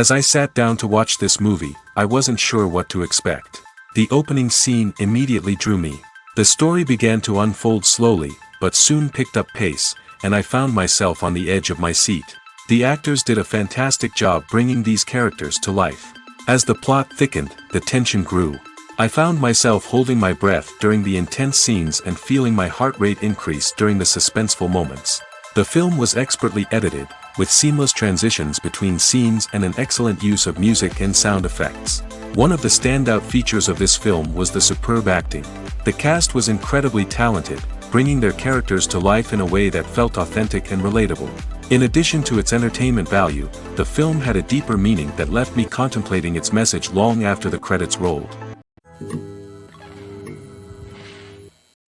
As I sat down to watch this movie, I wasn't sure what to expect. The opening scene immediately drew me. The story began to unfold slowly, but soon picked up pace, and I found myself on the edge of my seat. The actors did a fantastic job bringing these characters to life. As the plot thickened, the tension grew. I found myself holding my breath during the intense scenes and feeling my heart rate increase during the suspenseful moments. The film was expertly edited, with seamless transitions between scenes and an excellent use of music and sound effects. One of the standout features of this film was the superb acting. The cast was incredibly talented, bringing their characters to life in a way that felt authentic and relatable. In addition to its entertainment value, the film had a deeper meaning that left me contemplating its message long after the credits rolled.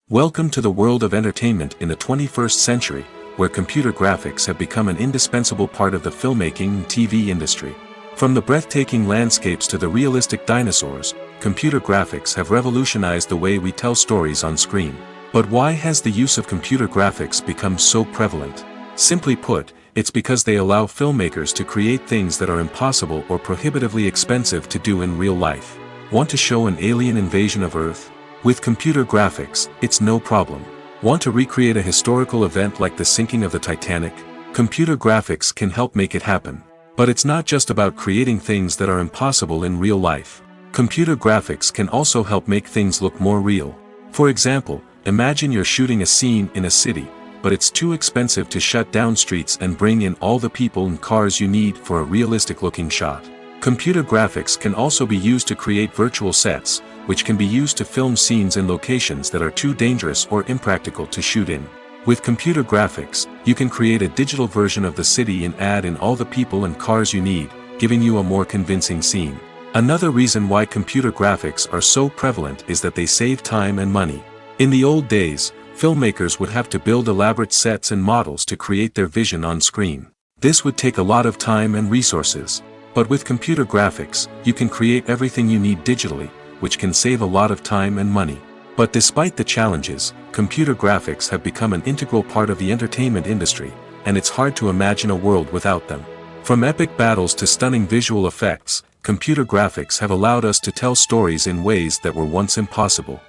Welcome to the world of entertainment in the 21st century, where computer graphics have become an indispensable part of the filmmaking and TV industry. From the breathtaking landscapes to the realistic dinosaurs, computer graphics have revolutionized the way we tell stories on screen. But why has the use of computer graphics become so prevalent? Simply put, it's because they allow filmmakers to create things that are impossible or prohibitively expensive to do in real life. Want to show an alien invasion of Earth? With computer graphics, it's no problem. Want to recreate a historical event like the sinking of the Titanic? Computer graphics can help make it happen. But it's not just about creating things that are impossible in real life. Computer graphics can also help make things look more real. For example, imagine you're shooting a scene in a city, but it's too expensive to shut down streets and bring in all the people and cars you need for a realistic-looking shot. Computer graphics can also be used to create virtual sets, which can be used to film scenes in locations that are too dangerous or impractical to shoot in. With computer graphics, you can create a digital version of the city and add in all the people and cars you need, giving you a more convincing scene. Another reason why computer graphics are so prevalent is that they save time and money. In the old days, filmmakers would have to build elaborate sets and models to create their vision on screen. This would take a lot of time and resources. But with computer graphics, you can create everything you need digitally, which can save a lot of time and money. But despite the challenges, computer graphics have become an integral part of the entertainment industry, and it's hard to imagine a world without them. From epic battles to stunning visual effects, computer graphics have allowed us to tell stories in ways that were once impossible.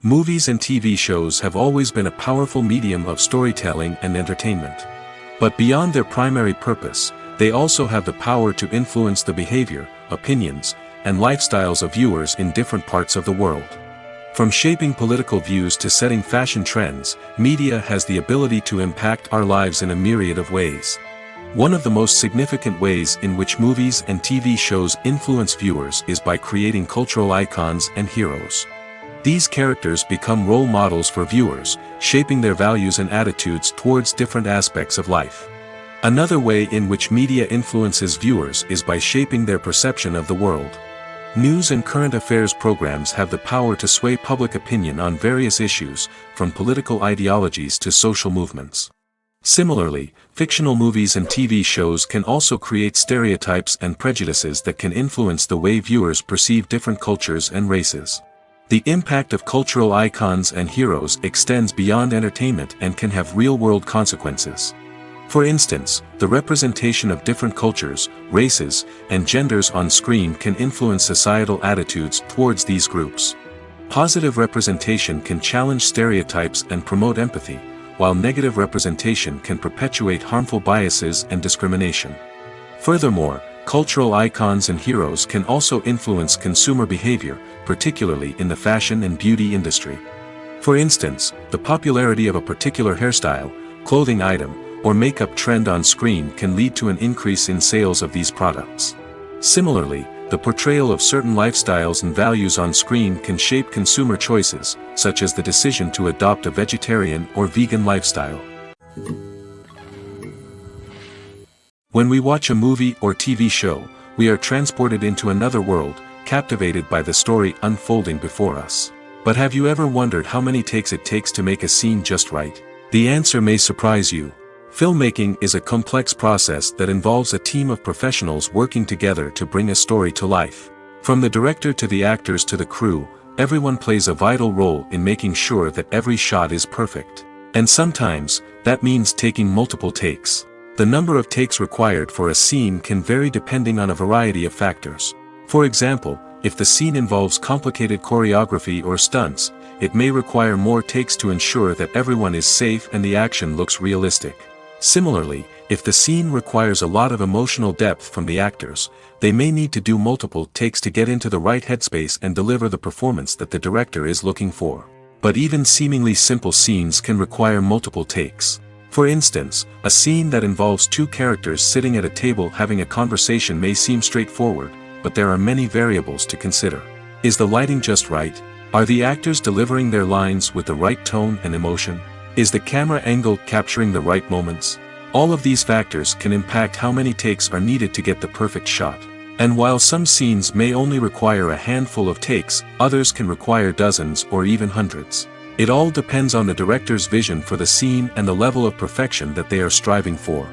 Movies and TV shows have always been a powerful medium of storytelling and entertainment. But beyond their primary purpose, they also have the power to influence the behavior, opinions, and lifestyles of viewers in different parts of the world. From shaping political views to setting fashion trends, media has the ability to impact our lives in a myriad of ways. One of the most significant ways in which movies and TV shows influence viewers is by creating cultural icons and heroes. These characters become role models for viewers, shaping their values and attitudes towards different aspects of life. Another way in which media influences viewers is by shaping their perception of the world. News and current affairs programs have the power to sway public opinion on various issues, from political ideologies to social movements. Similarly, fictional movies and TV shows can also create stereotypes and prejudices that can influence the way viewers perceive different cultures and races. The impact of cultural icons and heroes extends beyond entertainment and can have real-world consequences. For instance, the representation of different cultures, races, and genders on screen can influence societal attitudes towards these groups. Positive representation can challenge stereotypes and promote empathy, while negative representation can perpetuate harmful biases and discrimination. Furthermore, cultural icons and heroes can also influence consumer behavior, particularly in the fashion and beauty industry. For instance, the popularity of a particular hairstyle, clothing item, or makeup trend on screen can lead to an increase in sales of these products. Similarly, the portrayal of certain lifestyles and values on screen can shape consumer choices, such as the decision to adopt a vegetarian or vegan lifestyle. When we watch a movie or TV show, we are transported into another world, captivated by the story unfolding before us. But have you ever wondered how many takes it takes to make a scene just right? The answer may surprise you. Filmmaking is a complex process that involves a team of professionals working together to bring a story to life. From the director to the actors to the crew, everyone plays a vital role in making sure that every shot is perfect. And sometimes, that means taking multiple takes. The number of takes required for a scene can vary depending on a variety of factors. For example, if the scene involves complicated choreography or stunts, it may require more takes to ensure that everyone is safe and the action looks realistic. Similarly, if the scene requires a lot of emotional depth from the actors, they may need to do multiple takes to get into the right headspace and deliver the performance that the director is looking for. But even seemingly simple scenes can require multiple takes. For instance, a scene that involves two characters sitting at a table having a conversation may seem straightforward, but there are many variables to consider. Is the lighting just right? Are the actors delivering their lines with the right tone and emotion? Is the camera angle capturing the right moments? All of these factors can impact how many takes are needed to get the perfect shot. And while some scenes may only require a handful of takes, others can require dozens or even hundreds. It all depends on the director's vision for the scene and the level of perfection that they are striving for.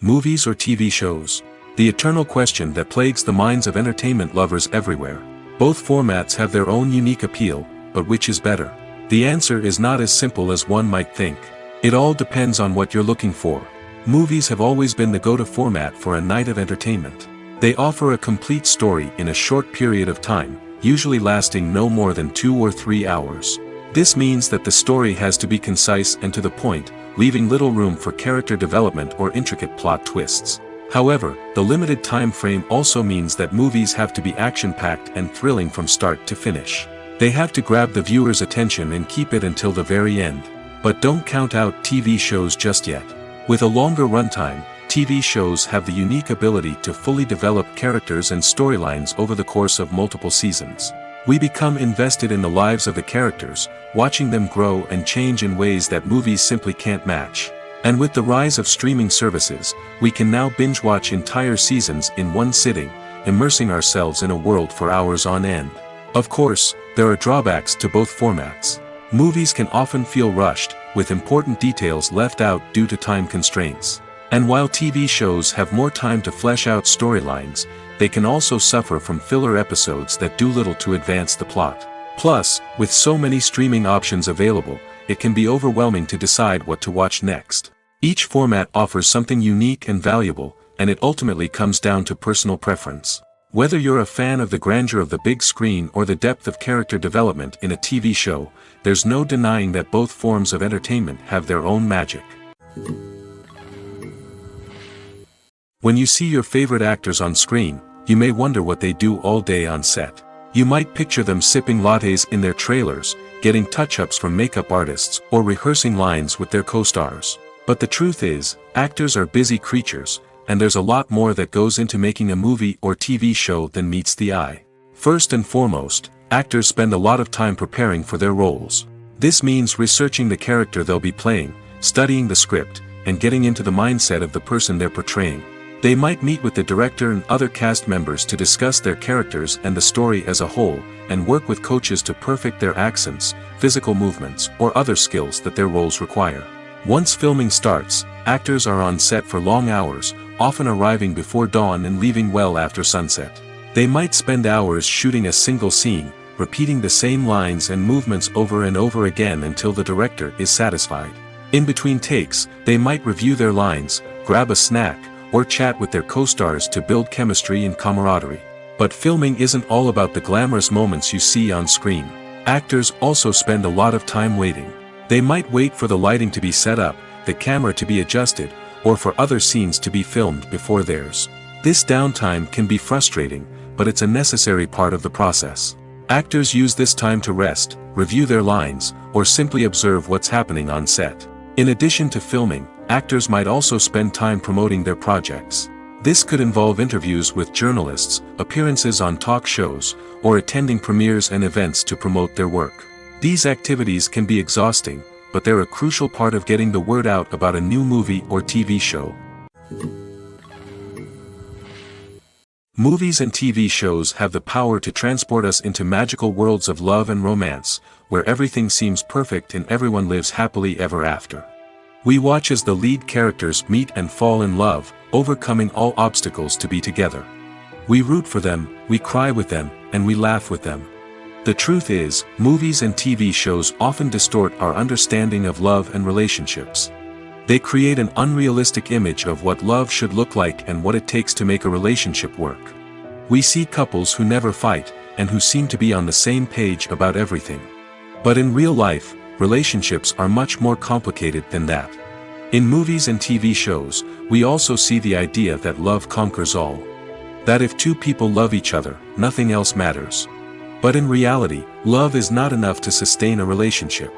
Movies or TV shows? The eternal question that plagues the minds of entertainment lovers everywhere. Both formats have their own unique appeal, but which is better? The answer is not as simple as one might think. It all depends on what you're looking for. Movies have always been the go-to format for a night of entertainment. They offer a complete story in a short period of time, usually lasting no more than 2 or 3 hours. This means that the story has to be concise and to the point, leaving little room for character development or intricate plot twists. However, the limited time frame also means that movies have to be action-packed and thrilling from start to finish. They have to grab the viewer's attention and keep it until the very end. But don't count out TV shows just yet. With a longer runtime, TV shows have the unique ability to fully develop characters and storylines over the course of multiple seasons. We become invested in the lives of the characters, watching them grow and change in ways that movies simply can't match. And with the rise of streaming services, we can now binge-watch entire seasons in one sitting, immersing ourselves in a world for hours on end. Of course, there are drawbacks to both formats. Movies can often feel rushed, with important details left out due to time constraints. And while TV shows have more time to flesh out storylines, they can also suffer from filler episodes that do little to advance the plot. Plus, with so many streaming options available, it can be overwhelming to decide what to watch next. Each format offers something unique and valuable, and it ultimately comes down to personal preference. Whether you're a fan of the grandeur of the big screen or the depth of character development in a TV show, there's no denying that both forms of entertainment have their own magic. When you see your favorite actors on screen, you may wonder what they do all day on set. You might picture them sipping lattes in their trailers, getting touch-ups from makeup artists, or rehearsing lines with their co-stars. But the truth is, actors are busy creatures, and there's a lot more that goes into making a movie or TV show than meets the eye. First and foremost, actors spend a lot of time preparing for their roles. This means researching the character they'll be playing, studying the script, and getting into the mindset of the person they're portraying. They might meet with the director and other cast members to discuss their characters and the story as a whole, and work with coaches to perfect their accents, physical movements, or other skills that their roles require. Once filming starts, actors are on set for long hours, often arriving before dawn and leaving well after sunset. They might spend hours shooting a single scene, repeating the same lines and movements over and over again until the director is satisfied. In between takes, they might review their lines, grab a snack, or chat with their co-stars to build chemistry and camaraderie. But filming isn't all about the glamorous moments you see on screen. Actors also spend a lot of time waiting. They might wait for the lighting to be set up, the camera to be adjusted, or for other scenes to be filmed before theirs. This downtime can be frustrating, but it's a necessary part of the process. Actors use this time to rest, review their lines, or simply observe what's happening on set. In addition to filming, actors might also spend time promoting their projects. This could involve interviews with journalists, appearances on talk shows, or attending premieres and events to promote their work. These activities can be exhausting, but they're a crucial part of getting the word out about a new movie or TV show. Movies and TV shows have the power to transport us into magical worlds of love and romance, where everything seems perfect and everyone lives happily ever after. We watch as the lead characters meet and fall in love, overcoming all obstacles to be together. We root for them, we cry with them, and we laugh with them. The truth is, movies and TV shows often distort our understanding of love and relationships. They create an unrealistic image of what love should look like and what it takes to make a relationship work. We see couples who never fight, and who seem to be on the same page about everything. But in real life, relationships are much more complicated than that. In movies and TV shows, we also see the idea that love conquers all. That if two people love each other, nothing else matters. But in reality, love is not enough to sustain a relationship.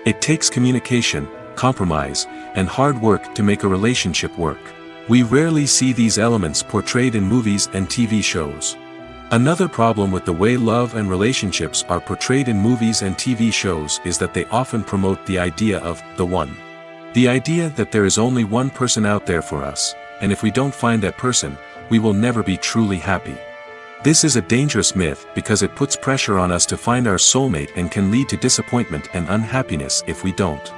It takes communication, compromise, and hard work to make a relationship work. We rarely see these elements portrayed in movies and TV shows. Another problem with the way love and relationships are portrayed in movies and TV shows is that they often promote the idea of the one. The idea that there is only one person out there for us, and if we don't find that person, we will never be truly happy. This is a dangerous myth because it puts pressure on us to find our soulmate and can lead to disappointment and unhappiness if we don't.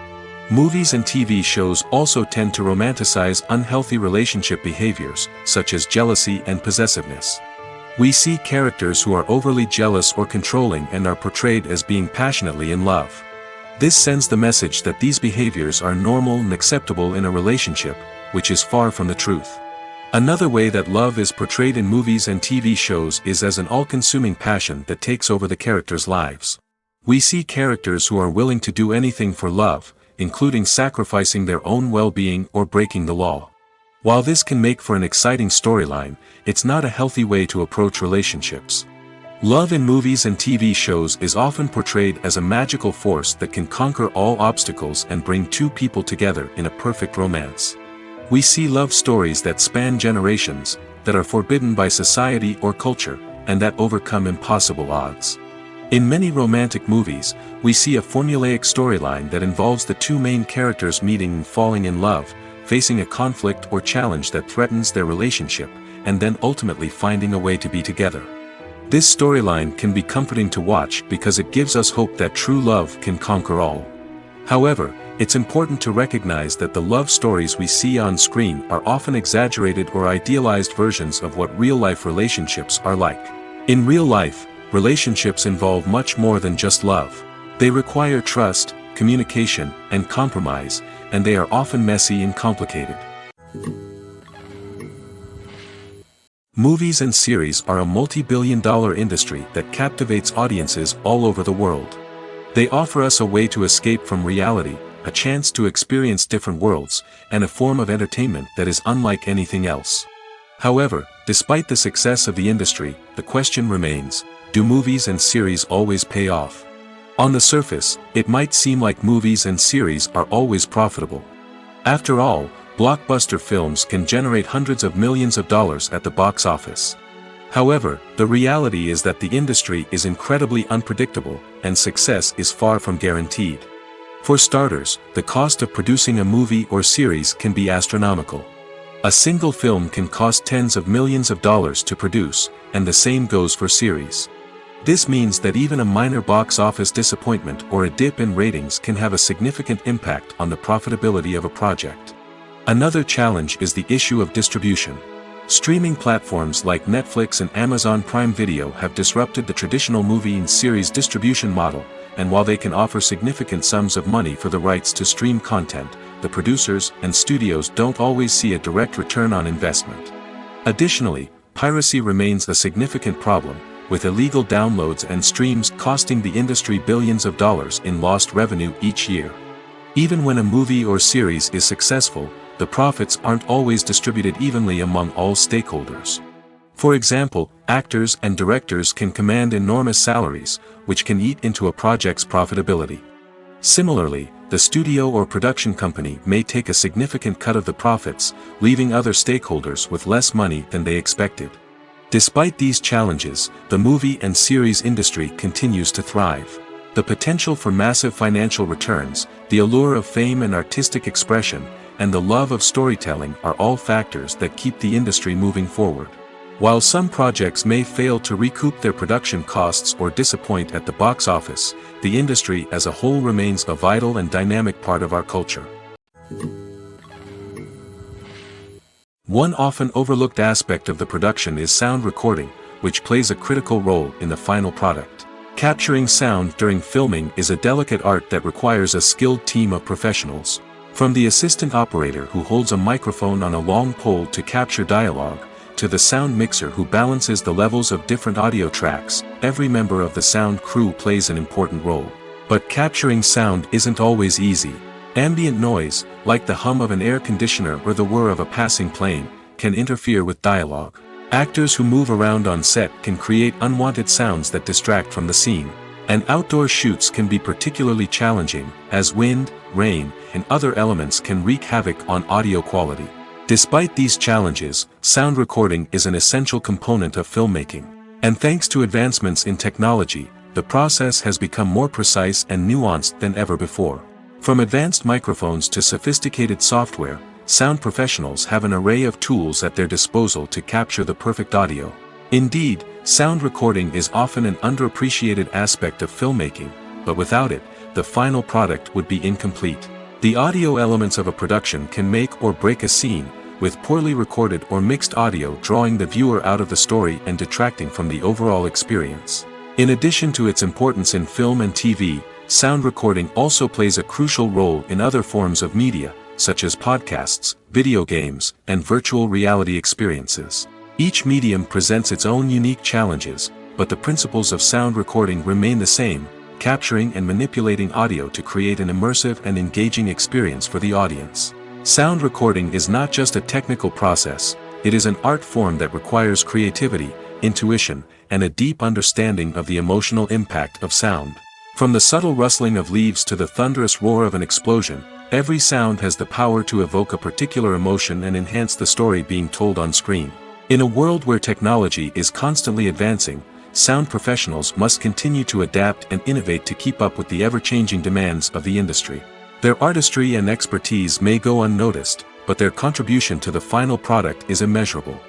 Movies and TV shows also tend to romanticize unhealthy relationship behaviors, such as jealousy and possessiveness. We see characters who are overly jealous or controlling and are portrayed as being passionately in love. This sends the message that these behaviors are normal and acceptable in a relationship, which is far from the truth. Another way that love is portrayed in movies and TV shows is as an all-consuming passion that takes over the characters' lives. We see characters who are willing to do anything for love, including sacrificing their own well-being or breaking the law. While this can make for an exciting storyline, it's not a healthy way to approach relationships. Love in movies and TV shows is often portrayed as a magical force that can conquer all obstacles and bring two people together in a perfect romance. We see love stories that span generations, that are forbidden by society or culture, and that overcome impossible odds. In many romantic movies, we see a formulaic storyline that involves the two main characters meeting and falling in love, facing a conflict or challenge that threatens their relationship, and then ultimately finding a way to be together. This storyline can be comforting to watch because it gives us hope that true love can conquer all. However, it's important to recognize that the love stories we see on screen are often exaggerated or idealized versions of what real-life relationships are like. In real life, relationships involve much more than just love. They require trust, communication, and compromise, and they are often messy and complicated. Movies and series are a multi-billion-dollar industry that captivates audiences all over the world. They offer us a way to escape from reality, a chance to experience different worlds, and a form of entertainment that is unlike anything else. However, despite the success of the industry, the question remains, do movies and series always pay off? On the surface, it might seem like movies and series are always profitable. After all, blockbuster films can generate hundreds of millions of dollars at the box office. However, the reality is that the industry is incredibly unpredictable, and success is far from guaranteed. For starters, the cost of producing a movie or series can be astronomical. A single film can cost tens of millions of dollars to produce, and the same goes for series. This means that even a minor box office disappointment or a dip in ratings can have a significant impact on the profitability of a project. Another challenge is the issue of distribution. Streaming platforms like Netflix and Amazon Prime Video have disrupted the traditional movie and series distribution model, and while they can offer significant sums of money for the rights to stream content, the producers and studios don't always see a direct return on investment. Additionally, piracy remains a significant problem, with illegal downloads and streams costing the industry billions of dollars in lost revenue each year. Even when a movie or series is successful, the profits aren't always distributed evenly among all stakeholders. For example, actors and directors can command enormous salaries, which can eat into a project's profitability. Similarly, the studio or production company may take a significant cut of the profits, leaving other stakeholders with less money than they expected. Despite these challenges, the movie and series industry continues to thrive. The potential for massive financial returns, the allure of fame and artistic expression, and the love of storytelling are all factors that keep the industry moving forward. While some projects may fail to recoup their production costs or disappoint at the box office, the industry as a whole remains a vital and dynamic part of our culture. One often overlooked aspect of the production is sound recording, which plays a critical role in the final product. Capturing sound during filming is a delicate art that requires a skilled team of professionals. From the assistant operator who holds a microphone on a long pole to capture dialogue, to the sound mixer who balances the levels of different audio tracks, every member of the sound crew plays an important role. But capturing sound isn't always easy. Ambient noise, like the hum of an air conditioner or the whir of a passing plane, can interfere with dialogue. Actors who move around on set can create unwanted sounds that distract from the scene. And outdoor shoots can be particularly challenging, as wind, rain, and other elements can wreak havoc on audio quality. Despite these challenges, sound recording is an essential component of filmmaking. And thanks to advancements in technology, the process has become more precise and nuanced than ever before. From advanced microphones to sophisticated software, sound professionals have an array of tools at their disposal to capture the perfect audio. Indeed, sound recording is often an underappreciated aspect of filmmaking, but without it, the final product would be incomplete. The audio elements of a production can make or break a scene, with poorly recorded or mixed audio drawing the viewer out of the story and detracting from the overall experience. In addition to its importance in film and TV, sound recording also plays a crucial role in other forms of media, such as podcasts, video games, and virtual reality experiences. Each medium presents its own unique challenges, but the principles of sound recording remain the same: capturing and manipulating audio to create an immersive and engaging experience for the audience. Sound recording is not just a technical process, it is an art form that requires creativity, intuition, and a deep understanding of the emotional impact of sound. From the subtle rustling of leaves to the thunderous roar of an explosion, every sound has the power to evoke a particular emotion and enhance the story being told on screen. In a world where technology is constantly advancing, sound professionals must continue to adapt and innovate to keep up with the ever-changing demands of the industry. Their artistry and expertise may go unnoticed, but their contribution to the final product is immeasurable.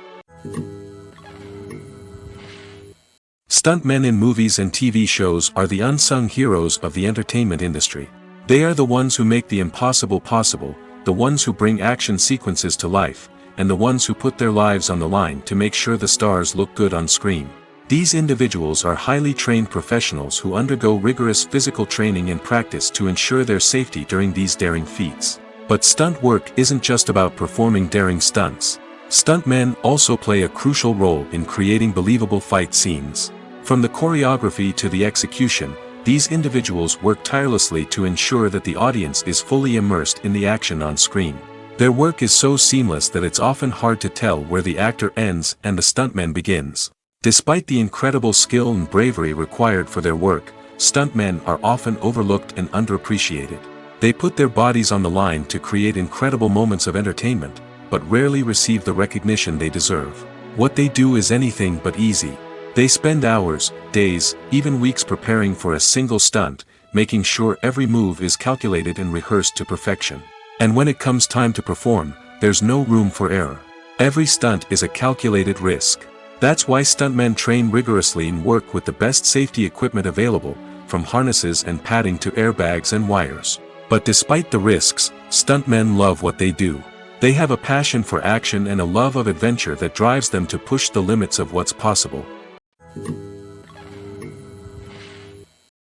Stuntmen in movies and TV shows are the unsung heroes of the entertainment industry. They are the ones who make the impossible possible, the ones who bring action sequences to life, and the ones who put their lives on the line to make sure the stars look good on screen. These individuals are highly trained professionals who undergo rigorous physical training and practice to ensure their safety during these daring feats. But stunt work isn't just about performing daring stunts. Stuntmen also play a crucial role in creating believable fight scenes. From the choreography to the execution, these individuals work tirelessly to ensure that the audience is fully immersed in the action on screen. Their work is so seamless that it's often hard to tell where the actor ends and the stuntman begins. Despite the incredible skill and bravery required for their work, stuntmen are often overlooked and underappreciated. They put their bodies on the line to create incredible moments of entertainment, but rarely receive the recognition they deserve. What they do is anything but easy. They spend hours, days, even weeks preparing for a single stunt, making sure every move is calculated and rehearsed to perfection. And when it comes time to perform, there's no room for error. Every stunt is a calculated risk. That's why stuntmen train rigorously and work with the best safety equipment available, from harnesses and padding to airbags and wires. But despite the risks, stuntmen love what they do. They have a passion for action and a love of adventure that drives them to push the limits of what's possible.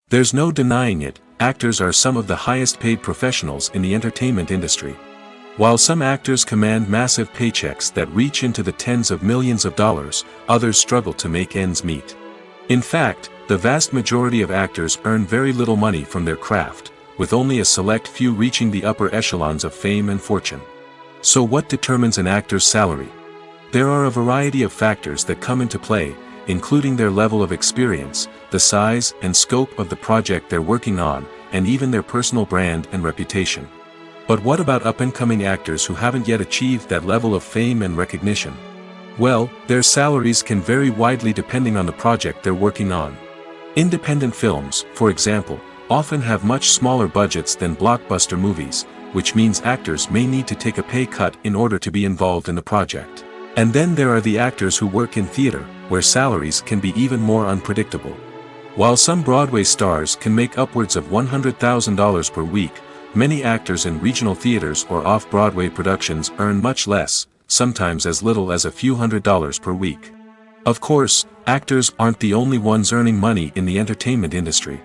There's no denying it, actors are some of the highest paid professionals in the entertainment industry. While some actors command massive paychecks that reach into the tens of millions of dollars, others struggle to make ends meet. In fact, the vast majority of actors earn very little money from their craft, with only a select few reaching the upper echelons of fame and fortune. So what determines an actor's salary? There are a variety of factors that come into play, including their level of experience, the size and scope of the project they're working on, and even their personal brand and reputation. But what about up-and-coming actors who haven't yet achieved that level of fame and recognition? Well, their salaries can vary widely depending on the project they're working on. Independent films, for example, often have much smaller budgets than blockbuster movies, which means actors may need to take a pay cut in order to be involved in the project. And then there are the actors who work in theater, where salaries can be even more unpredictable. While some Broadway stars can make upwards of $100,000 per week, many actors in regional theaters or off-Broadway productions earn much less, sometimes as little as a few $100s per week. Of course, actors aren't the only ones earning money in the entertainment industry.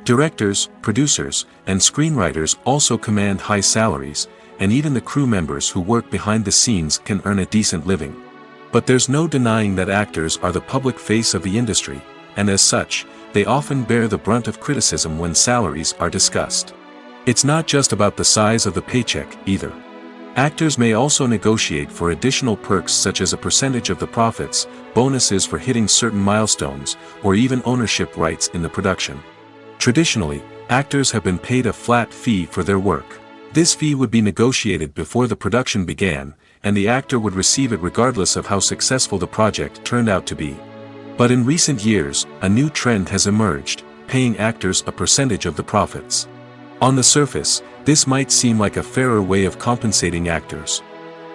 Directors, producers, and screenwriters also command high salaries, and even the crew members who work behind the scenes can earn a decent living. But there's no denying that actors are the public face of the industry, and as such, they often bear the brunt of criticism when salaries are discussed. It's not just about the size of the paycheck, either. Actors may also negotiate for additional perks such as a percentage of the profits, bonuses for hitting certain milestones, or even ownership rights in the production. Traditionally, actors have been paid a flat fee for their work. This fee would be negotiated before the production began, and the actor would receive it regardless of how successful the project turned out to be. But in recent years, a new trend has emerged, paying actors a percentage of the profits. On the surface, this might seem like a fairer way of compensating actors.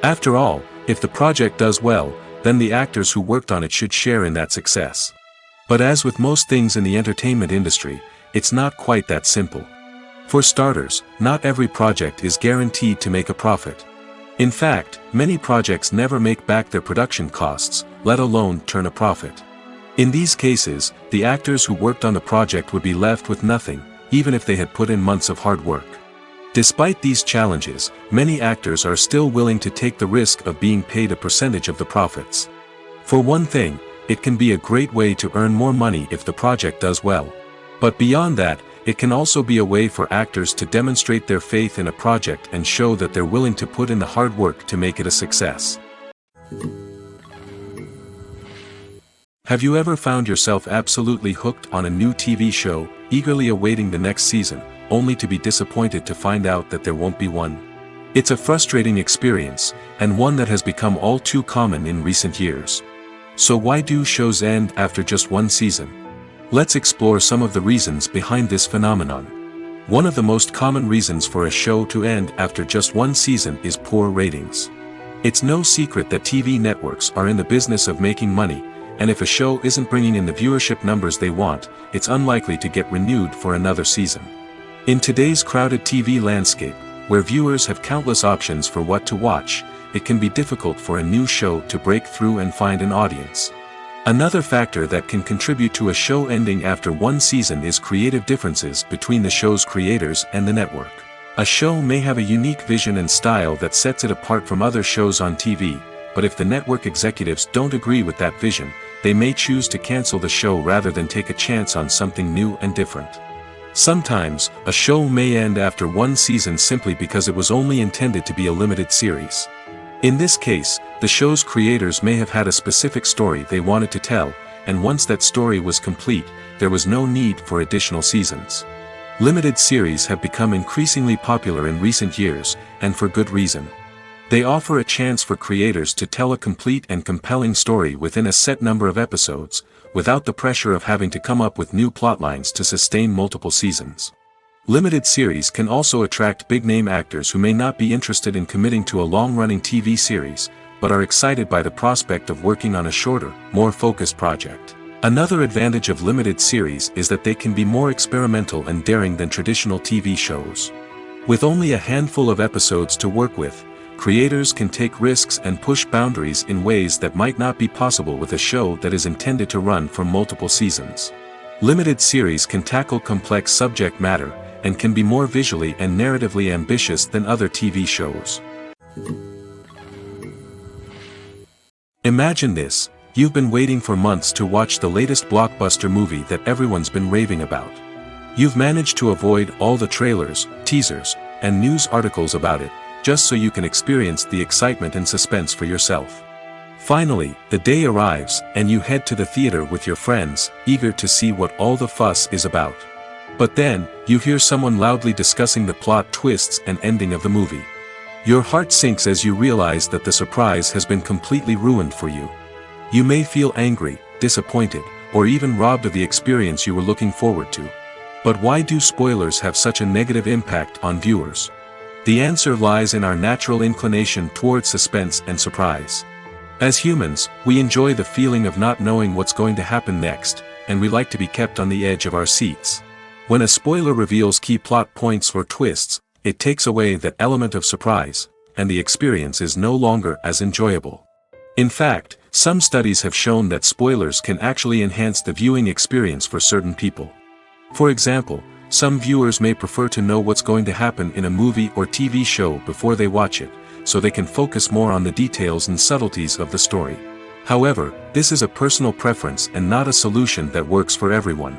After all, if the project does well, then the actors who worked on it should share in that success. But as with most things in the entertainment industry, it's not quite that simple. For starters, not every project is guaranteed to make a profit. In fact, many projects never make back their production costs, let alone turn a profit. In these cases, the actors who worked on the project would be left with nothing, even if they had put in months of hard work. Despite these challenges, many actors are still willing to take the risk of being paid a percentage of the profits. For one thing, it can be a great way to earn more money if the project does well. But beyond that, it can also be a way for actors to demonstrate their faith in a project and show that they're willing to put in the hard work to make it a success. Have you ever found yourself absolutely hooked on a new TV show, eagerly awaiting the next season, only to be disappointed to find out that there won't be one? It's a frustrating experience, and one that has become all too common in recent years. So why do shows end after just one season? Let's explore some of the reasons behind this phenomenon. One of the most common reasons for a show to end after just one season is poor ratings. It's no secret that TV networks are in the business of making money, and if a show isn't bringing in the viewership numbers they want, it's unlikely to get renewed for another season. In today's crowded TV landscape, where viewers have countless options for what to watch, it can be difficult for a new show to break through and find an audience. Another factor that can contribute to a show ending after one season is creative differences between the show's creators and the network. A show may have a unique vision and style that sets it apart from other shows on TV, but if the network executives don't agree with that vision, they may choose to cancel the show rather than take a chance on something new and different. Sometimes, a show may end after one season simply because it was only intended to be a limited series. In this case, the show's creators may have had a specific story they wanted to tell, and once that story was complete, there was no need for additional seasons. Limited series have become increasingly popular in recent years, and for good reason. They offer a chance for creators to tell a complete and compelling story within a set number of episodes, without the pressure of having to come up with new plotlines to sustain multiple seasons. Limited series can also attract big-name actors who may not be interested in committing to a long-running TV series, but are excited by the prospect of working on a shorter, more focused project. Another advantage of limited series is that they can be more experimental and daring than traditional TV shows. With only a handful of episodes to work with, creators can take risks and push boundaries in ways that might not be possible with a show that is intended to run for multiple seasons. Limited series can tackle complex subject matter, and can be more visually and narratively ambitious than other TV shows. Imagine this: you've been waiting for months to watch the latest blockbuster movie that everyone's been raving about. You've managed to avoid all the trailers, teasers, and news articles about it, just so you can experience the excitement and suspense for yourself. Finally, the day arrives, and you head to the theater with your friends, eager to see what all the fuss is about. But then, you hear someone loudly discussing the plot twists and ending of the movie. Your heart sinks as you realize that the surprise has been completely ruined for you. You may feel angry, disappointed, or even robbed of the experience you were looking forward to. But why do spoilers have such a negative impact on viewers? The answer lies in our natural inclination toward suspense and surprise. As humans, we enjoy the feeling of not knowing what's going to happen next, and we like to be kept on the edge of our seats. When a spoiler reveals key plot points or twists, it takes away that element of surprise, and the experience is no longer as enjoyable. In fact, Some studies have shown that spoilers can actually enhance the viewing experience for certain people. For example, some viewers may prefer to know what's going to happen in a movie or TV show before they watch it, so they can focus more on the details and subtleties of the story. However, this is a personal preference and not a solution that works for everyone.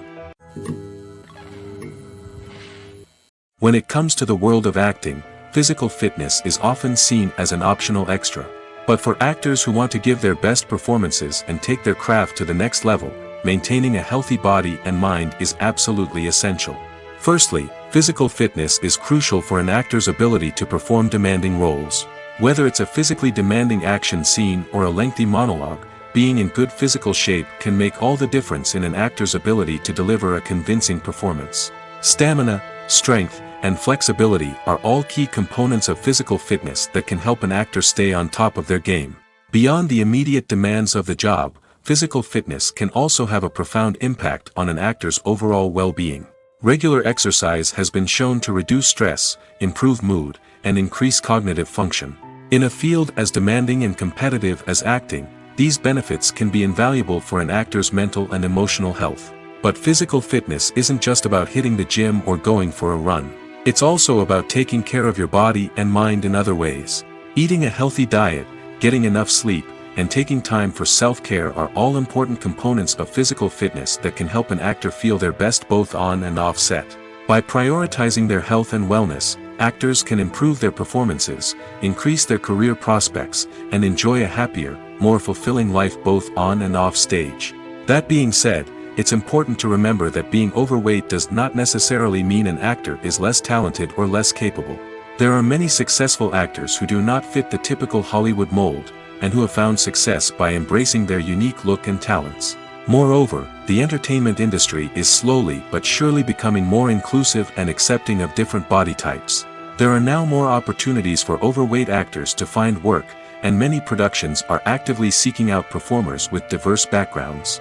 When it comes to the world of acting, physical fitness is often seen as an optional extra. But for actors who want to give their best performances and take their craft to the next level, maintaining a healthy body and mind is absolutely essential. Firstly, physical fitness is crucial for an actor's ability to perform demanding roles. Whether it's a physically demanding action scene or a lengthy monologue, being in good physical shape can make all the difference in an actor's ability to deliver a convincing performance. Stamina, strength, and flexibility are all key components of physical fitness that can help an actor stay on top of their game. Beyond the immediate demands of the job, physical fitness can also have a profound impact on an actor's overall well-being. Regular exercise has been shown to reduce stress, improve mood, and increase cognitive function. In a field as demanding and competitive as acting, these benefits can be invaluable for an actor's mental and emotional health. But physical fitness isn't just about hitting the gym or going for a run. It's also about taking care of your body and mind in other ways. Eating a healthy diet, getting enough sleep, and taking time for self-care are all important components of physical fitness that can help an actor feel their best both on and off set. By prioritizing their health and wellness, actors can improve their performances, increase their career prospects, and enjoy a happier, more fulfilling life both on and off stage. That being said, it's important to remember that being overweight does not necessarily mean an actor is less talented or less capable. There are many successful actors who do not fit the typical Hollywood mold, and who have found success by embracing their unique look and talents. Moreover, the entertainment industry is slowly but surely becoming more inclusive and accepting of different body types. There are now more opportunities for overweight actors to find work, and many productions are actively seeking out performers with diverse backgrounds.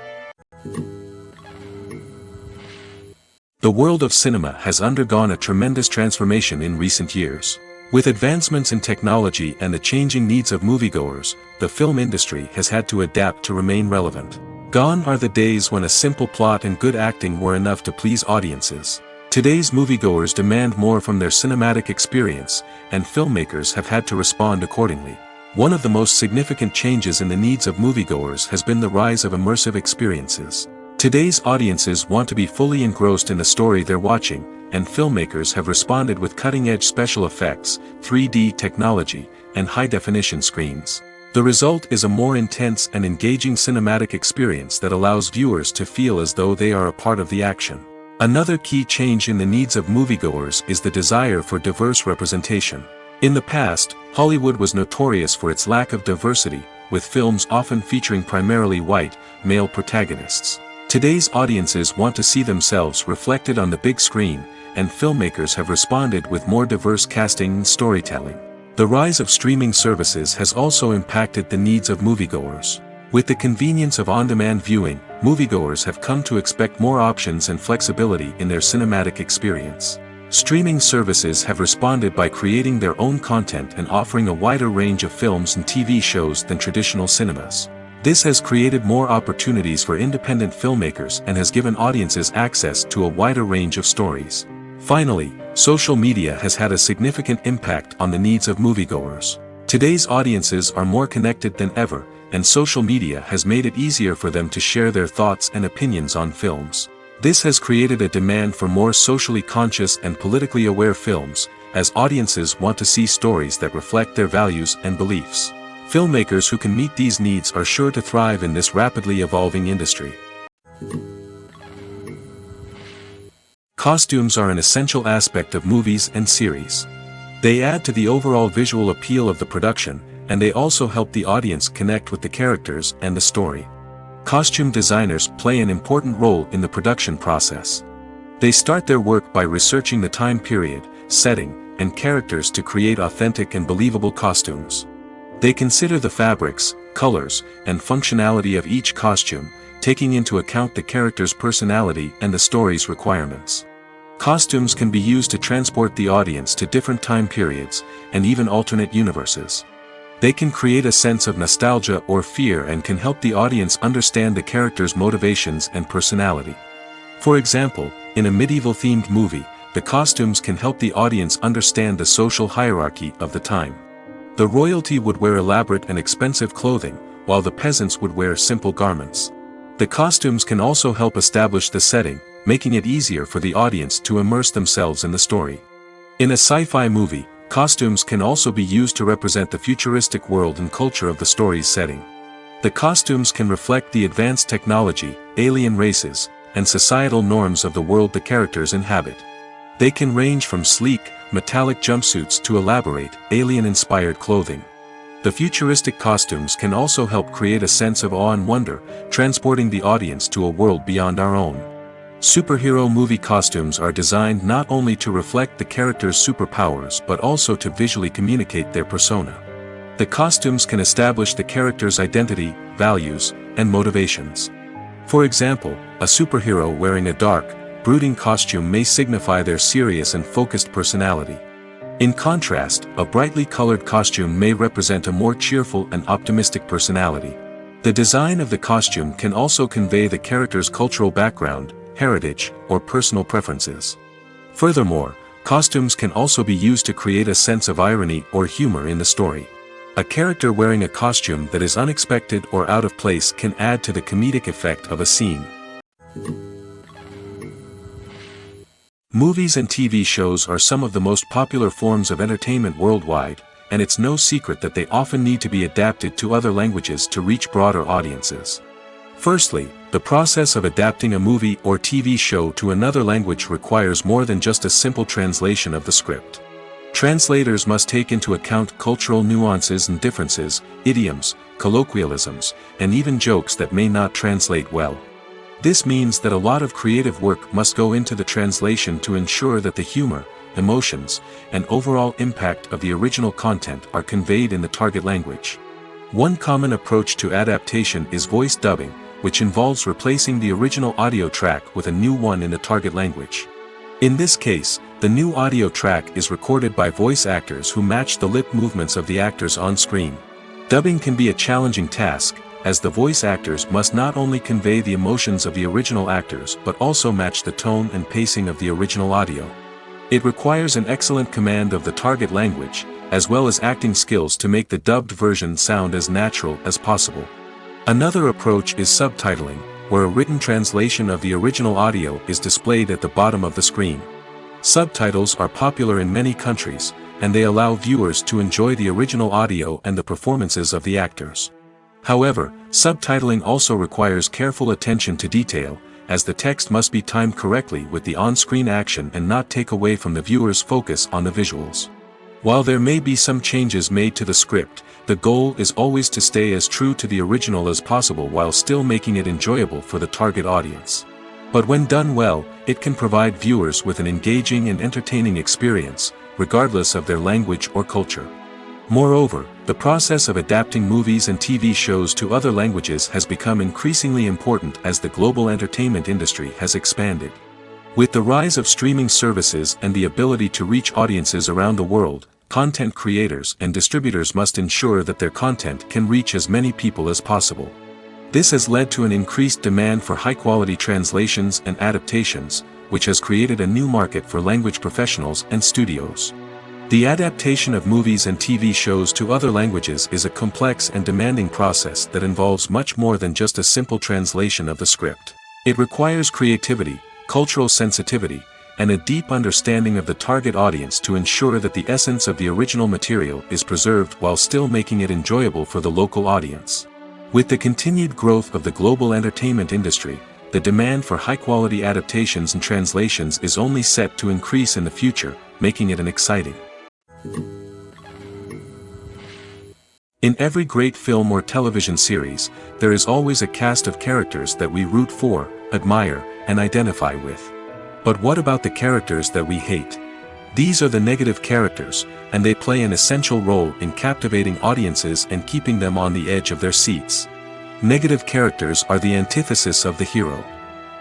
The world of cinema has undergone a tremendous transformation in recent years. With advancements in technology and the changing needs of moviegoers, the film industry has had to adapt to remain relevant. Gone are the days when a simple plot and good acting were enough to please audiences. Today's moviegoers demand more from their cinematic experience, and filmmakers have had to respond accordingly. One of the most significant changes in the needs of moviegoers has been the rise of immersive experiences. Today's audiences want to be fully engrossed in the story they're watching, and filmmakers have responded with cutting-edge special effects, 3D technology, and high-definition screens. The result is a more intense and engaging cinematic experience that allows viewers to feel as though they are a part of the action. Another key change in the needs of moviegoers is the desire for diverse representation. In the past, Hollywood was notorious for its lack of diversity, with films often featuring primarily white, male protagonists. Today's audiences want to see themselves reflected on the big screen, and filmmakers have responded with more diverse casting and storytelling. The rise of streaming services has also impacted the needs of moviegoers. With the convenience of on-demand viewing, moviegoers have come to expect more options and flexibility in their cinematic experience. Streaming services have responded by creating their own content and offering a wider range of films and TV shows than traditional cinemas. This has created more opportunities for independent filmmakers and has given audiences access to a wider range of stories. Finally, social media has had a significant impact on the needs of moviegoers. Today's audiences are more connected than ever, and social media has made it easier for them to share their thoughts and opinions on films. This has created a demand for more socially conscious and politically aware films, as audiences want to see stories that reflect their values and beliefs. Filmmakers who can meet these needs are sure to thrive in this rapidly evolving industry. Costumes are an essential aspect of movies and series. They add to the overall visual appeal of the production, and they also help the audience connect with the characters and the story. Costume designers play an important role in the production process. They start their work by researching the time period, setting, and characters to create authentic and believable costumes. They consider the fabrics, colors, and functionality of each costume, taking into account the character's personality and the story's requirements. Costumes can be used to transport the audience to different time periods, and even alternate universes. They can create a sense of nostalgia or fear and can help the audience understand the character's motivations and personality. For example, in a medieval-themed movie, the costumes can help the audience understand the social hierarchy of the time. The royalty would wear elaborate and expensive clothing, while the peasants would wear simple garments. The costumes can also help establish the setting, making it easier for the audience to immerse themselves in the story. In a sci-fi movie, costumes can also be used to represent the futuristic world and culture of the story's setting. The costumes can reflect the advanced technology, alien races, and societal norms of the world the characters inhabit. They can range from sleek, metallic jumpsuits to elaborate, alien-inspired clothing. The futuristic costumes can also help create a sense of awe and wonder, transporting the audience to a world beyond our own. Superhero movie costumes are designed not only to reflect the character's superpowers but also to visually communicate their persona. The costumes can establish the character's identity, values, and motivations. For example, a superhero wearing a dark, brooding costume may signify their serious and focused personality. In contrast, a brightly colored costume may represent a more cheerful and optimistic personality. The design of the costume can also convey the character's cultural background, heritage, or personal preferences. Furthermore, costumes can also be used to create a sense of irony or humor in the story. A character wearing a costume that is unexpected or out of place can add to the comedic effect of a scene. Movies and TV shows are some of the most popular forms of entertainment worldwide, and it's no secret that they often need to be adapted to other languages to reach broader audiences. Firstly, the process of adapting a movie or TV show to another language requires more than just a simple translation of the script. Translators must take into account cultural nuances and differences, idioms, colloquialisms, and even jokes that may not translate well. This means that a lot of creative work must go into the translation to ensure that the humor, emotions, and overall impact of the original content are conveyed in the target language. One common approach to adaptation is voice dubbing, which involves replacing the original audio track with a new one in the target language. In this case, the new audio track is recorded by voice actors who match the lip movements of the actors on screen. Dubbing can be a challenging task, as the voice actors must not only convey the emotions of the original actors but also match the tone and pacing of the original audio. It requires an excellent command of the target language, as well as acting skills to make the dubbed version sound as natural as possible. Another approach is subtitling, where a written translation of the original audio is displayed at the bottom of the screen. Subtitles are popular in many countries, and they allow viewers to enjoy the original audio and the performances of the actors. However, subtitling also requires careful attention to detail, as the text must be timed correctly with the on-screen action and not take away from the viewer's focus on the visuals. While there may be some changes made to the script, the goal is always to stay as true to the original as possible while still making it enjoyable for the target audience. But when done well, it can provide viewers with an engaging and entertaining experience, regardless of their language or culture. Moreover, the process of adapting movies and TV shows to other languages has become increasingly important as the global entertainment industry has expanded. With the rise of streaming services and the ability to reach audiences around the world, content creators and distributors must ensure that their content can reach as many people as possible. This has led to an increased demand for high-quality translations and adaptations, which has created a new market for language professionals and studios. The adaptation of movies and TV shows to other languages is a complex and demanding process that involves much more than just a simple translation of the script. It requires creativity, cultural sensitivity, and a deep understanding of the target audience to ensure that the essence of the original material is preserved while still making it enjoyable for the local audience. With the continued growth of the global entertainment industry, the demand for high-quality adaptations and translations is only set to increase in the future, making it an exciting. In every great film or television series, there is always a cast of characters that we root for, admire, and identify with. But what about the characters that we hate? These are the negative characters, and they play an essential role in captivating audiences and keeping them on the edge of their seats. Negative characters are the antithesis of the hero.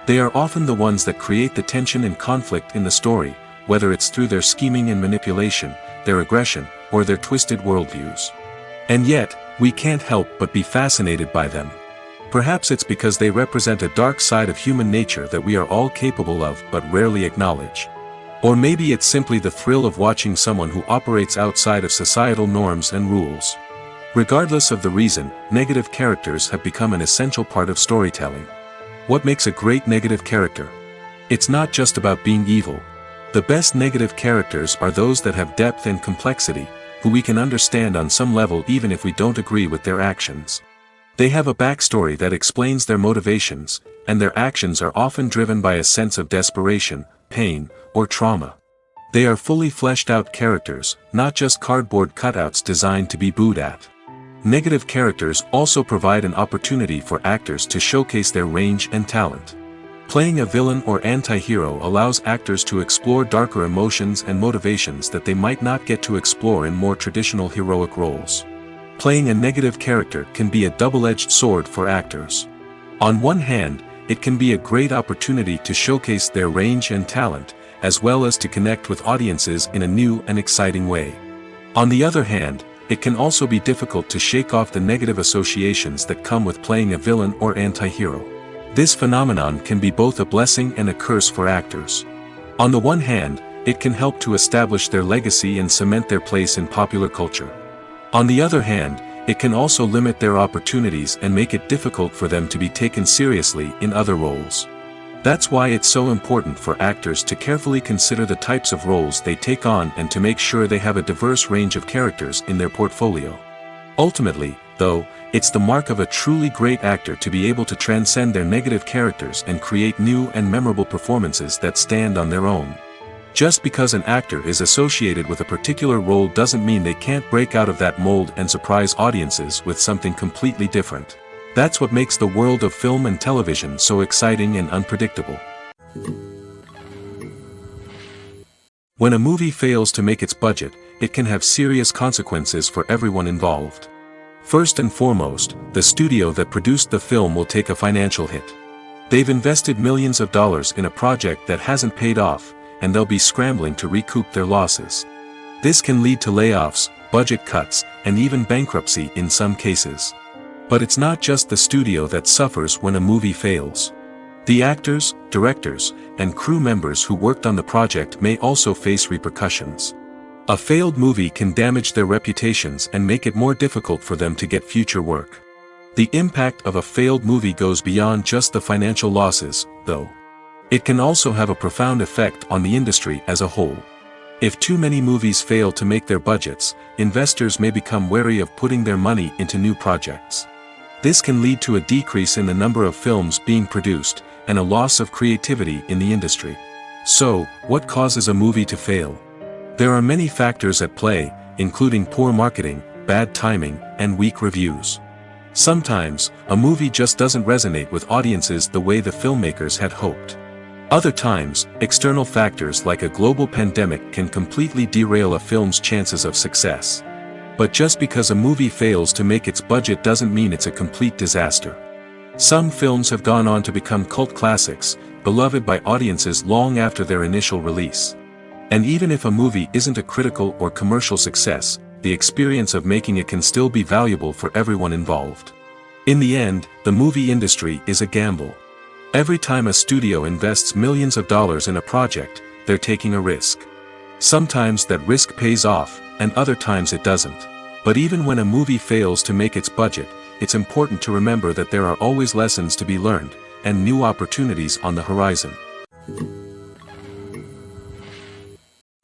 They are often the ones that create the tension and conflict in the story, whether it's through their scheming and manipulation, their aggression, or their twisted worldviews. And yet, we can't help but be fascinated by them. Perhaps it's because they represent a dark side of human nature that we are all capable of but rarely acknowledge. Or maybe it's simply the thrill of watching someone who operates outside of societal norms and rules. Regardless of the reason, negative characters have become an essential part of storytelling. What makes a great negative character? It's not just about being evil. The best negative characters are those that have depth and complexity, who we can understand on some level even if we don't agree with their actions. They have a backstory that explains their motivations, and their actions are often driven by a sense of desperation, pain, or trauma. They are fully fleshed out characters, not just cardboard cutouts designed to be booed at. Negative characters also provide an opportunity for actors to showcase their range and talent. Playing a villain or anti-hero allows actors to explore darker emotions and motivations that they might not get to explore in more traditional heroic roles. Playing a negative character can be a double-edged sword for actors. On one hand, it can be a great opportunity to showcase their range and talent, as well as to connect with audiences in a new and exciting way. On the other hand, it can also be difficult to shake off the negative associations that come with playing a villain or anti-hero. This phenomenon can be both a blessing and a curse for actors. On the one hand, it can help to establish their legacy and cement their place in popular culture. On the other hand, it can also limit their opportunities and make it difficult for them to be taken seriously in other roles. That's why it's so important for actors to carefully consider the types of roles they take on and to make sure they have a diverse range of characters in their portfolio. Ultimately, though, it's the mark of a truly great actor to be able to transcend their negative characters and create new and memorable performances that stand on their own. Just because an actor is associated with a particular role doesn't mean they can't break out of that mold and surprise audiences with something completely different. That's what makes the world of film and television so exciting and unpredictable. When a movie fails to make its budget, it can have serious consequences for everyone involved. First and foremost, the studio that produced the film will take a financial hit. They've invested millions of dollars in a project that hasn't paid off, and they'll be scrambling to recoup their losses. This can lead to layoffs, budget cuts, and even bankruptcy in some cases. But it's not just the studio that suffers when a movie fails. The actors, directors, and crew members who worked on the project may also face repercussions. A failed movie can damage their reputations and make it more difficult for them to get future work. The impact of a failed movie goes beyond just the financial losses, though. It can also have a profound effect on the industry as a whole. If too many movies fail to make their budgets, investors may become wary of putting their money into new projects. This can lead to a decrease in the number of films being produced, and a loss of creativity in the industry. So, what causes a movie to fail? There are many factors at play, including poor marketing, bad timing, and weak reviews. Sometimes, a movie just doesn't resonate with audiences the way the filmmakers had hoped. Other times, external factors like a global pandemic can completely derail a film's chances of success. But just because a movie fails to make its budget doesn't mean it's a complete disaster. Some films have gone on to become cult classics, beloved by audiences long after their initial release. And even if a movie isn't a critical or commercial success, the experience of making it can still be valuable for everyone involved. In the end, the movie industry is a gamble. Every time a studio invests millions of dollars in a project, they're taking a risk. Sometimes that risk pays off, and other times it doesn't. But even when a movie fails to make its budget, it's important to remember that there are always lessons to be learned, and new opportunities on the horizon.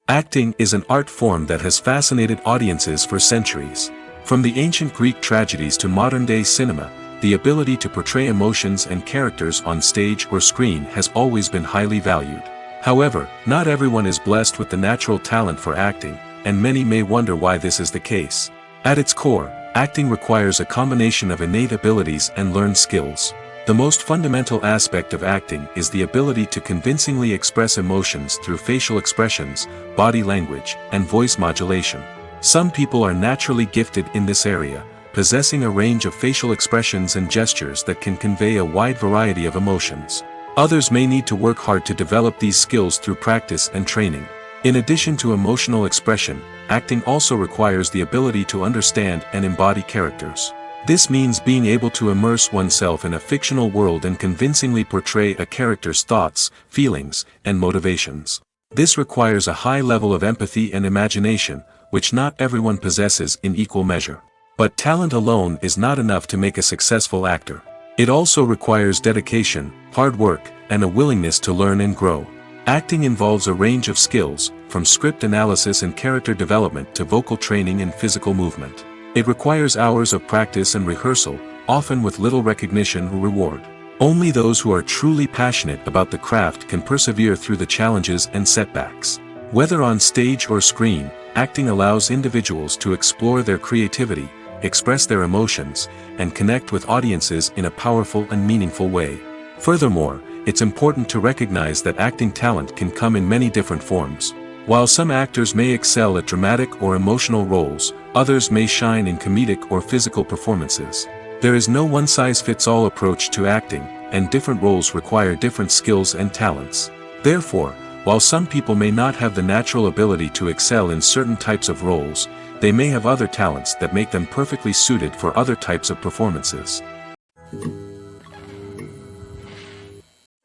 Acting is an art form that has fascinated audiences for centuries. From the ancient Greek tragedies to modern-day cinema, the ability to portray emotions and characters on stage or screen has always been highly valued. However, not everyone is blessed with the natural talent for acting, and many may wonder why this is the case. At its core, acting requires a combination of innate abilities and learned skills. The most fundamental aspect of acting is the ability to convincingly express emotions through facial expressions, body language, and voice modulation. Some people are naturally gifted in this area, possessing a range of facial expressions and gestures that can convey a wide variety of emotions. Others may need to work hard to develop these skills through practice and training. In addition to emotional expression, acting also requires the ability to understand and embody characters. This means being able to immerse oneself in a fictional world and convincingly portray a character's thoughts, feelings, and motivations. This requires a high level of empathy and imagination, which not everyone possesses in equal measure. But talent alone is not enough to make a successful actor. It also requires dedication, hard work, and a willingness to learn and grow. Acting involves a range of skills, from script analysis and character development to vocal training and physical movement. It requires hours of practice and rehearsal, often with little recognition or reward. Only those who are truly passionate about the craft can persevere through the challenges and setbacks. Whether on stage or screen, acting allows individuals to explore their creativity, express their emotions, and connect with audiences in a powerful and meaningful way. Furthermore, it's important to recognize that acting talent can come in many different forms. While some actors may excel at dramatic or emotional roles, others may shine in comedic or physical performances. There is no one-size-fits-all approach to acting, and different roles require different skills and talents. Therefore, while some people may not have the natural ability to excel in certain types of roles, they may have other talents that make them perfectly suited for other types of performances.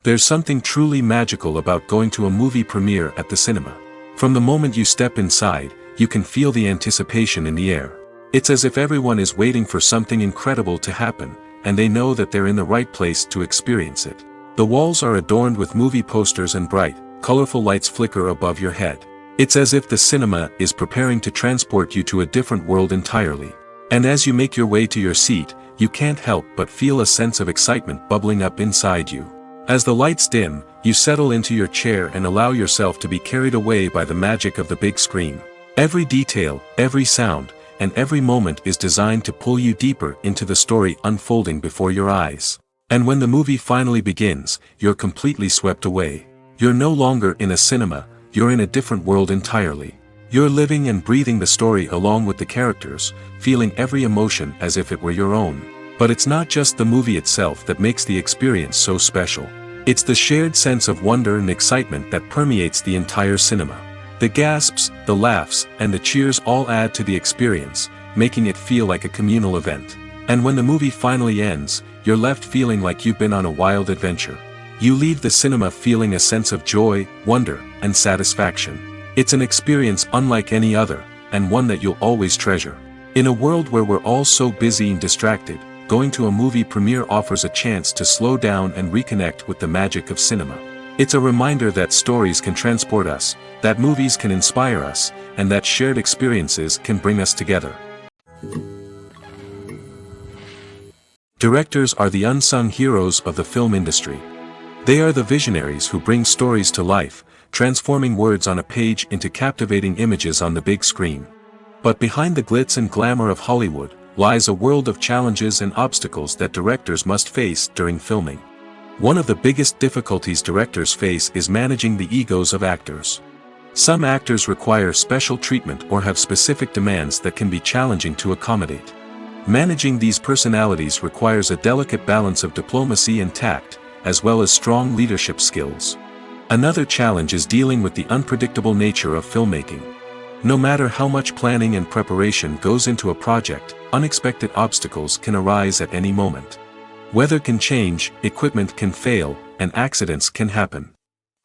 There's something truly magical about going to a movie premiere at the cinema. From the moment you step inside, you can feel the anticipation in the air. It's as if everyone is waiting for something incredible to happen, and they know that they're in the right place to experience it. The walls are adorned with movie posters and bright, colorful lights flicker above your head. It's as if the cinema is preparing to transport you to a different world entirely. And as you make your way to your seat, you can't help but feel a sense of excitement bubbling up inside you. As the lights dim, you settle into your chair and allow yourself to be carried away by the magic of the big screen. Every detail, every sound, and every moment is designed to pull you deeper into the story unfolding before your eyes. And when the movie finally begins, you're completely swept away. You're no longer in a cinema, you're in a different world entirely. You're living and breathing the story along with the characters, feeling every emotion as if it were your own. But it's not just the movie itself that makes the experience so special. It's the shared sense of wonder and excitement that permeates the entire cinema. The gasps, the laughs, and the cheers all add to the experience, making it feel like a communal event. And when the movie finally ends, you're left feeling like you've been on a wild adventure. You leave the cinema feeling a sense of joy, wonder, and satisfaction. It's an experience unlike any other, and one that you'll always treasure. In a world where we're all so busy and distracted, going to a movie premiere offers a chance to slow down and reconnect with the magic of cinema. It's a reminder that stories can transport us, that movies can inspire us, and that shared experiences can bring us together. Directors are the unsung heroes of the film industry. They are the visionaries who bring stories to life, transforming words on a page into captivating images on the big screen. But behind the glitz and glamour of Hollywood, lies a world of challenges and obstacles that directors must face during filming. One of the biggest difficulties directors face is managing the egos of actors. Some actors require special treatment or have specific demands that can be challenging to accommodate. Managing these personalities requires a delicate balance of diplomacy and tact, as well as strong leadership skills. Another challenge is dealing with the unpredictable nature of filmmaking. No matter how much planning and preparation goes into a project, unexpected obstacles can arise at any moment. Weather can change, equipment can fail, and accidents can happen.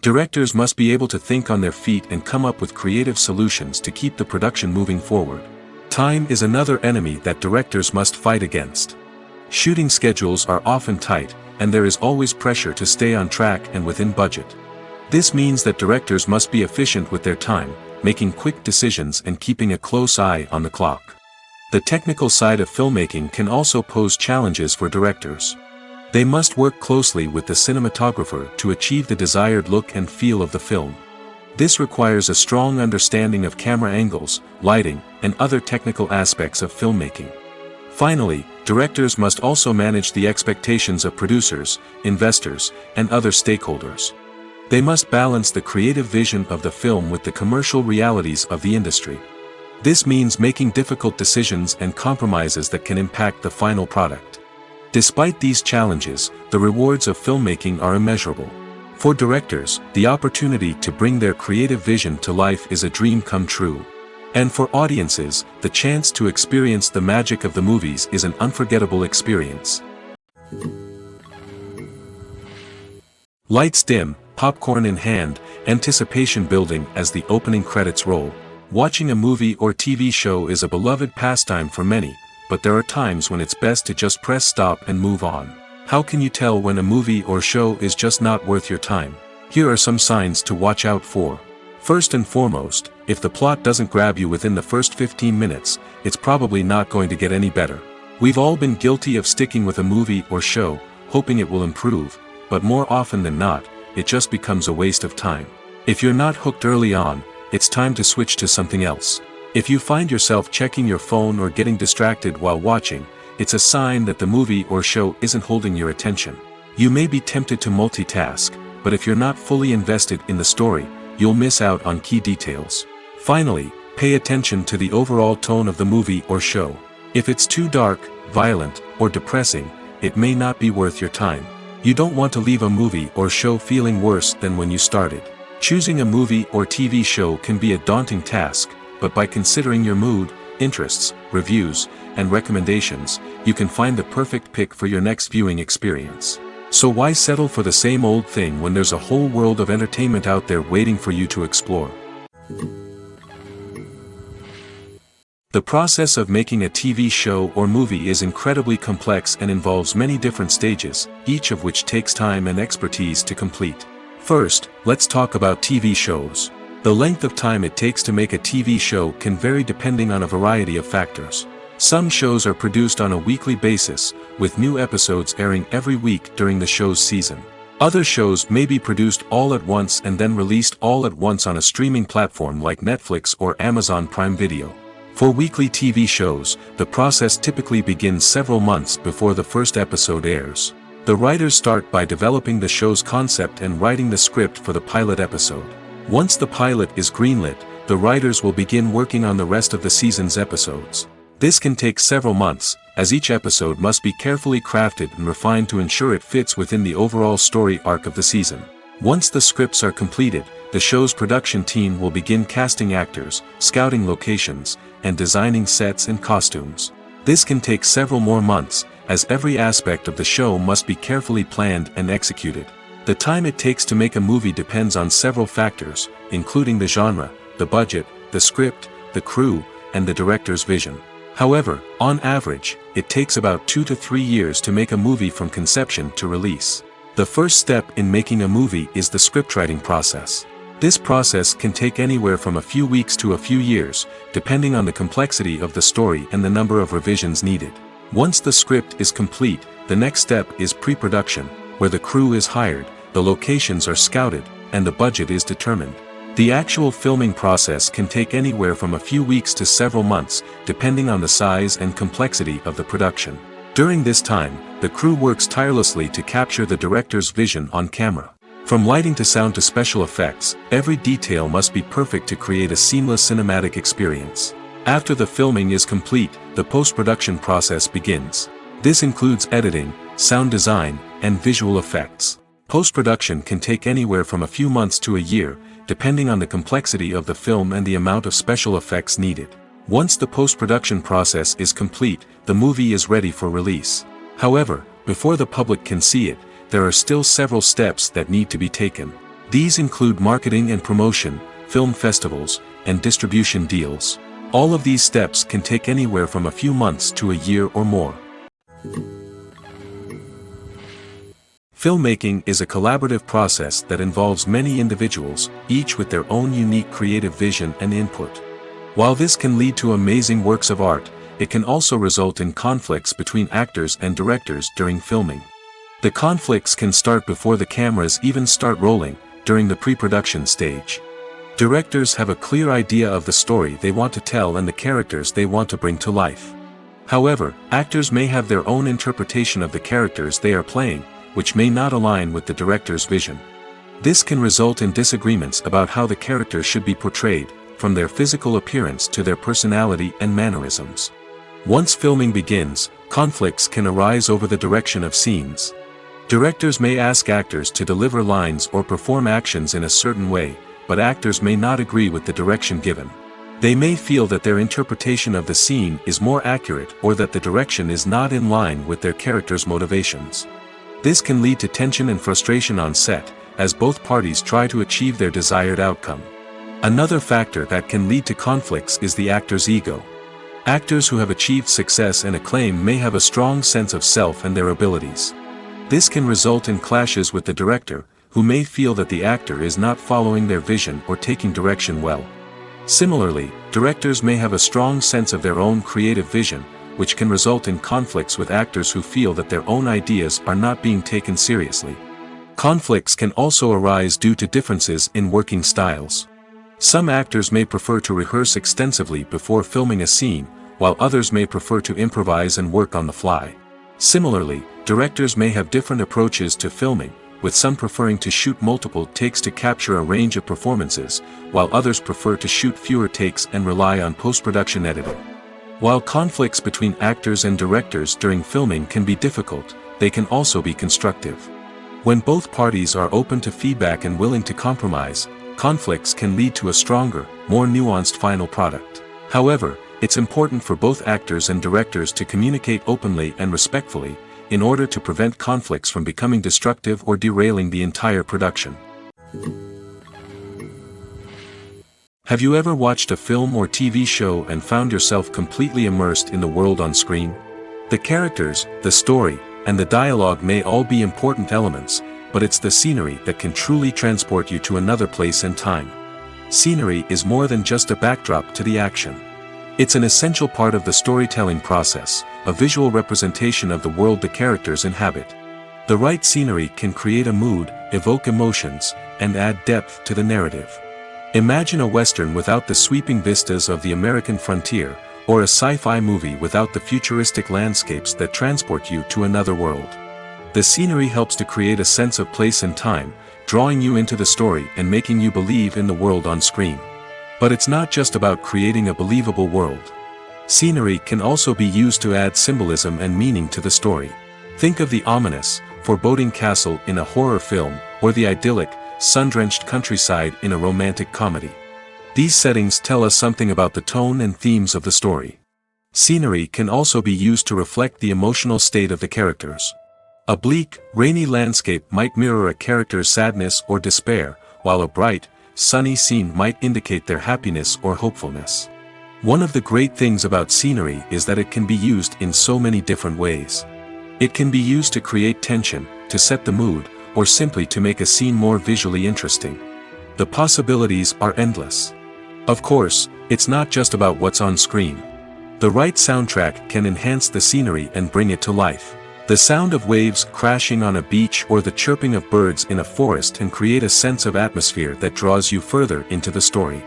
Directors must be able to think on their feet and come up with creative solutions to keep the production moving forward. Time is another enemy that directors must fight against. Shooting schedules are often tight, and there is always pressure to stay on track and within budget. This means that directors must be efficient with their time, making quick decisions and keeping a close eye on the clock. The technical side of filmmaking can also pose challenges for directors. They must work closely with the cinematographer to achieve the desired look and feel of the film. This requires a strong understanding of camera angles, lighting, and other technical aspects of filmmaking. Finally, directors must also manage the expectations of producers, investors, and other stakeholders. They must balance the creative vision of the film with the commercial realities of the industry. This means making difficult decisions and compromises that can impact the final product. Despite these challenges, the rewards of filmmaking are immeasurable. For directors, the opportunity to bring their creative vision to life is a dream come true. And for audiences, the chance to experience the magic of the movies is an unforgettable experience. Lights dim, popcorn in hand, anticipation building as the opening credits roll. Watching a movie or TV show is a beloved pastime for many, but there are times when it's best to just press stop and move on. How can you tell when a movie or show is just not worth your time? Here are some signs to watch out for. First and foremost, if the plot doesn't grab you within the first 15 minutes, it's probably not going to get any better. We've all been guilty of sticking with a movie or show, hoping it will improve, but more often than not, it just becomes a waste of time. If you're not hooked early on, it's time to switch to something else. If you find yourself checking your phone or getting distracted while watching, it's a sign that the movie or show isn't holding your attention. You may be tempted to multitask, but if you're not fully invested in the story, you'll miss out on key details. Finally, pay attention to the overall tone of the movie or show. If it's too dark, violent, or depressing, it may not be worth your time. You don't want to leave a movie or show feeling worse than when you started. Choosing a movie or TV show can be a daunting task, but by considering your mood, interests, reviews, and recommendations, you can find the perfect pick for your next viewing experience. So why settle for the same old thing when there's a whole world of entertainment out there waiting for you to explore? The process of making a TV show or movie is incredibly complex and involves many different stages, each of which takes time and expertise to complete. First, let's talk about TV shows. The length of time it takes to make a TV show can vary depending on a variety of factors. Some shows are produced on a weekly basis, with new episodes airing every week during the show's season. Other shows may be produced all at once and then released all at once on a streaming platform like Netflix or Amazon Prime Video. For weekly TV shows, the process typically begins several months before the first episode airs. The writers start by developing the show's concept and writing the script for the pilot episode. Once the pilot is greenlit, the writers will begin working on the rest of the season's episodes. This can take several months, as each episode must be carefully crafted and refined to ensure it fits within the overall story arc of the season. Once the scripts are completed, the show's production team will begin casting actors, scouting locations, and designing sets and costumes. This can take several more months, as every aspect of the show must be carefully planned and executed. The time it takes to make a movie depends on several factors, including the genre, the budget, the script, the crew, and the director's vision. However, on average, it takes about 2 to 3 years to make a movie from conception to release. The first step in making a movie is the scriptwriting process. This process can take anywhere from a few weeks to a few years, depending on the complexity of the story and the number of revisions needed. Once the script is complete, the next step is pre-production, where the crew is hired, the locations are scouted, and the budget is determined. The actual filming process can take anywhere from a few weeks to several months, depending on the size and complexity of the production. During this time, the crew works tirelessly to capture the director's vision on camera. From lighting to sound to special effects, every detail must be perfect to create a seamless cinematic experience. After the filming is complete, the post-production process begins. This includes editing, sound design, and visual effects. Post-production can take anywhere from a few months to a year, depending on the complexity of the film and the amount of special effects needed. Once the post-production process is complete, the movie is ready for release. However, before the public can see it, there are still several steps that need to be taken. These include marketing and promotion, film festivals, and distribution deals. All of these steps can take anywhere from a few months to a year or more. Filmmaking is a collaborative process that involves many individuals, each with their own unique creative vision and input. While this can lead to amazing works of art, it can also result in conflicts between actors and directors during filming. The conflicts can start before the cameras even start rolling, during the pre-production stage. Directors have a clear idea of the story they want to tell and the characters they want to bring to life. However, actors may have their own interpretation of the characters they are playing, which may not align with the director's vision. This can result in disagreements about how the characters should be portrayed, from their physical appearance to their personality and mannerisms. Once filming begins, conflicts can arise over the direction of scenes. Directors may ask actors to deliver lines or perform actions in a certain way, but actors may not agree with the direction given. They may feel that their interpretation of the scene is more accurate or that the direction is not in line with their character's motivations. This can lead to tension and frustration on set, as both parties try to achieve their desired outcome. Another factor that can lead to conflicts is the actor's ego. Actors who have achieved success and acclaim may have a strong sense of self and their abilities. This can result in clashes with the director, who may feel that the actor is not following their vision or taking direction well. Similarly, directors may have a strong sense of their own creative vision, which can result in conflicts with actors who feel that their own ideas are not being taken seriously. Conflicts can also arise due to differences in working styles. Some actors may prefer to rehearse extensively before filming a scene, while others may prefer to improvise and work on the fly. Similarly, directors may have different approaches to filming, with some preferring to shoot multiple takes to capture a range of performances, while others prefer to shoot fewer takes and rely on post-production editing. While conflicts between actors and directors during filming can be difficult, they can also be constructive. When both parties are open to feedback and willing to compromise, conflicts can lead to a stronger, more nuanced final product. However, it's important for both actors and directors to communicate openly and respectfully, in order to prevent conflicts from becoming destructive or derailing the entire production. Have you ever watched a film or TV show and found yourself completely immersed in the world on screen? The characters, the story, and the dialogue may all be important elements, but it's the scenery that can truly transport you to another place and time. Scenery is more than just a backdrop to the action. It's an essential part of the storytelling process, a visual representation of the world the characters inhabit. The right scenery can create a mood, evoke emotions, and add depth to the narrative. Imagine a western without the sweeping vistas of the American frontier, or a sci-fi movie without the futuristic landscapes that transport you to another world. The scenery helps to create a sense of place and time, drawing you into the story and making you believe in the world on screen. But it's not just about creating a believable world. Scenery can also be used to add symbolism and meaning to the story. Think of the ominous, foreboding castle in a horror film, or the idyllic, sun-drenched countryside in a romantic comedy. These settings tell us something about the tone and themes of the story. Scenery can also be used to reflect the emotional state of the characters. A bleak, rainy landscape might mirror a character's sadness or despair, while a bright, sunny scene might indicate their happiness or hopefulness. One of the great things about scenery is that it can be used in so many different ways. It can be used to create tension, to set the mood, or simply to make a scene more visually interesting. The possibilities are endless. Of course, it's not just about what's on screen. The right soundtrack can enhance the scenery and bring it to life. The sound of waves crashing on a beach or the chirping of birds in a forest can create a sense of atmosphere that draws you further into the story.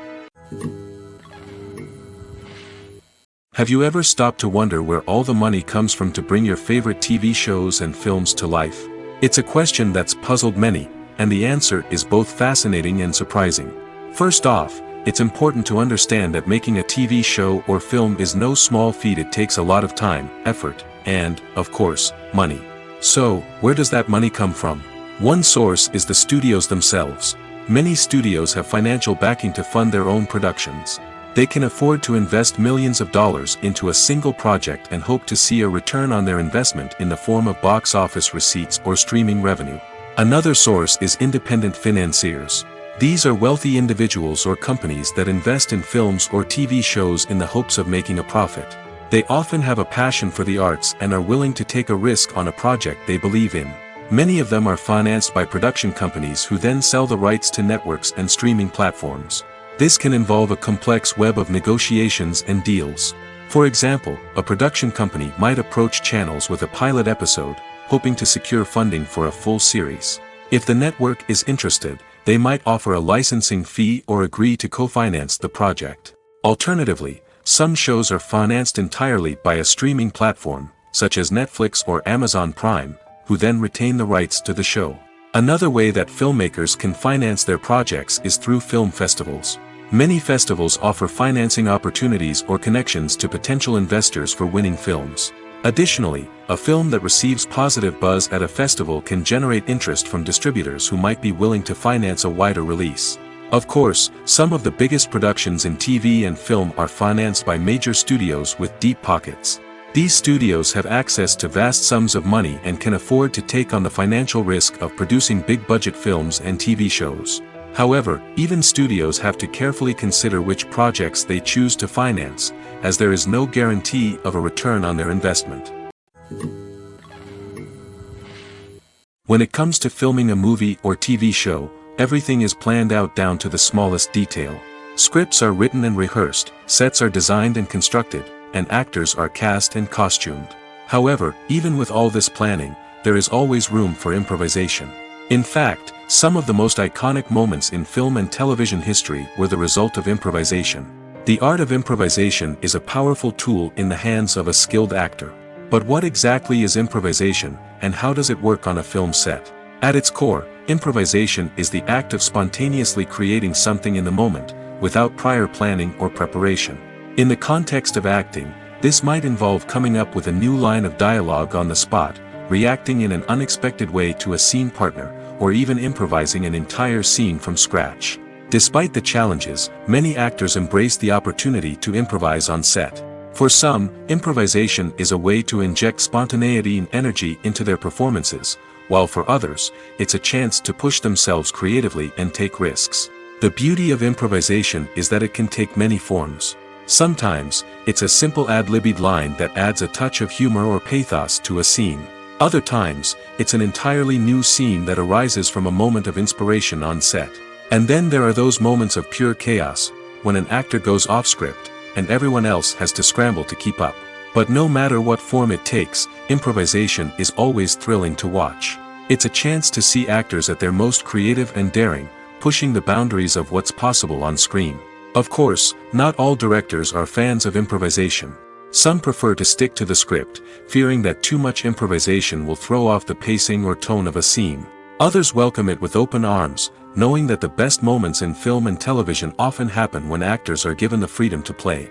Have you ever stopped to wonder where all the money comes from to bring your favorite TV shows and films to life? It's a question that's puzzled many, and the answer is both fascinating and surprising. First off, it's important to understand that making a TV show or film is no small feat. It takes a lot of time, effort, and, of course, money. So, where does that money come from? One source is the studios themselves. Many studios have financial backing to fund their own productions. They can afford to invest millions of dollars into a single project and hope to see a return on their investment in the form of box office receipts or streaming revenue. Another source is independent financiers. These are wealthy individuals or companies that invest in films or TV shows in the hopes of making a profit. They often have a passion for the arts and are willing to take a risk on a project they believe in. Many of them are financed by production companies who then sell the rights to networks and streaming platforms. This can involve a complex web of negotiations and deals. For example, a production company might approach channels with a pilot episode, hoping to secure funding for a full series. If the network is interested, they might offer a licensing fee or agree to co-finance the project. Alternatively, some shows are financed entirely by a streaming platform, such as Netflix or Amazon Prime, who then retain the rights to the show. Another way that filmmakers can finance their projects is through film festivals. Many festivals offer financing opportunities or connections to potential investors for winning films. Additionally, a film that receives positive buzz at a festival can generate interest from distributors who might be willing to finance a wider release. Of course, some of the biggest productions in TV and film are financed by major studios with deep pockets. These studios have access to vast sums of money and can afford to take on the financial risk of producing big-budget films and TV shows. However, even studios have to carefully consider which projects they choose to finance, as there is no guarantee of a return on their investment. When it comes to filming a movie or TV show, everything is planned out down to the smallest detail. Scripts are written and rehearsed, sets are designed and constructed, and actors are cast and costumed. However, even with all this planning, there is always room for improvisation. In fact, some of the most iconic moments in film and television history were the result of improvisation. The art of improvisation is a powerful tool in the hands of a skilled actor. But what exactly is improvisation, and how does it work on a film set? At its core, improvisation is the act of spontaneously creating something in the moment, without prior planning or preparation. In the context of acting, this might involve coming up with a new line of dialogue on the spot, reacting in an unexpected way to a scene partner, or even improvising an entire scene from scratch. Despite the challenges, many actors embrace the opportunity to improvise on set. For some, improvisation is a way to inject spontaneity and energy into their performances, while for others, it's a chance to push themselves creatively and take risks. The beauty of improvisation is that it can take many forms. Sometimes, it's a simple ad-libbed line that adds a touch of humor or pathos to a scene. Other times, it's an entirely new scene that arises from a moment of inspiration on set. And then there are those moments of pure chaos, when an actor goes off script, and everyone else has to scramble to keep up. But no matter what form it takes, improvisation is always thrilling to watch. It's a chance to see actors at their most creative and daring, pushing the boundaries of what's possible on screen. Of course, not all directors are fans of improvisation. Some prefer to stick to the script, fearing that too much improvisation will throw off the pacing or tone of a scene. Others welcome it with open arms, knowing that the best moments in film and television often happen when actors are given the freedom to play.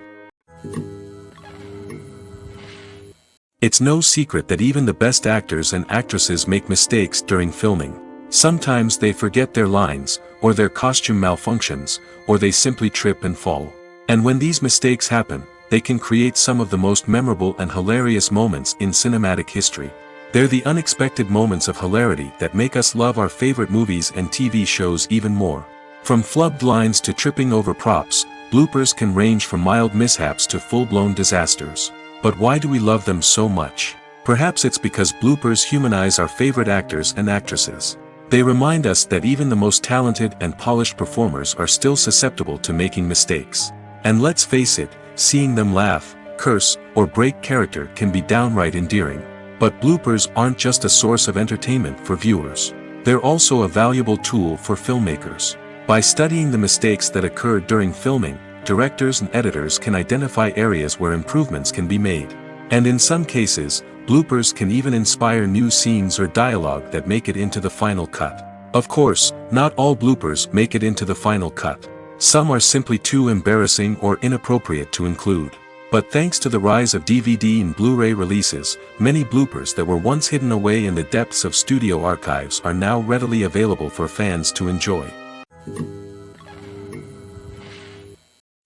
It's no secret that even the best actors and actresses make mistakes during filming. Sometimes they forget their lines, or their costume malfunctions, or they simply trip and fall. And when these mistakes happen, they can create some of the most memorable and hilarious moments in cinematic history. They're the unexpected moments of hilarity that make us love our favorite movies and TV shows even more. From flubbed lines to tripping over props, bloopers can range from mild mishaps to full-blown disasters. But why do we love them so much? Perhaps it's because bloopers humanize our favorite actors and actresses. They remind us that even the most talented and polished performers are still susceptible to making mistakes. And let's face it, seeing them laugh, curse, or break character can be downright endearing. But bloopers aren't just a source of entertainment for viewers. They're also a valuable tool for filmmakers. By studying the mistakes that occurred during filming, directors and editors can identify areas where improvements can be made. And in some cases, bloopers can even inspire new scenes or dialogue that make it into the final cut. Of course, not all bloopers make it into the final cut. Some are simply too embarrassing or inappropriate to include. But thanks to the rise of DVD and Blu-ray releases, many bloopers that were once hidden away in the depths of studio archives are now readily available for fans to enjoy.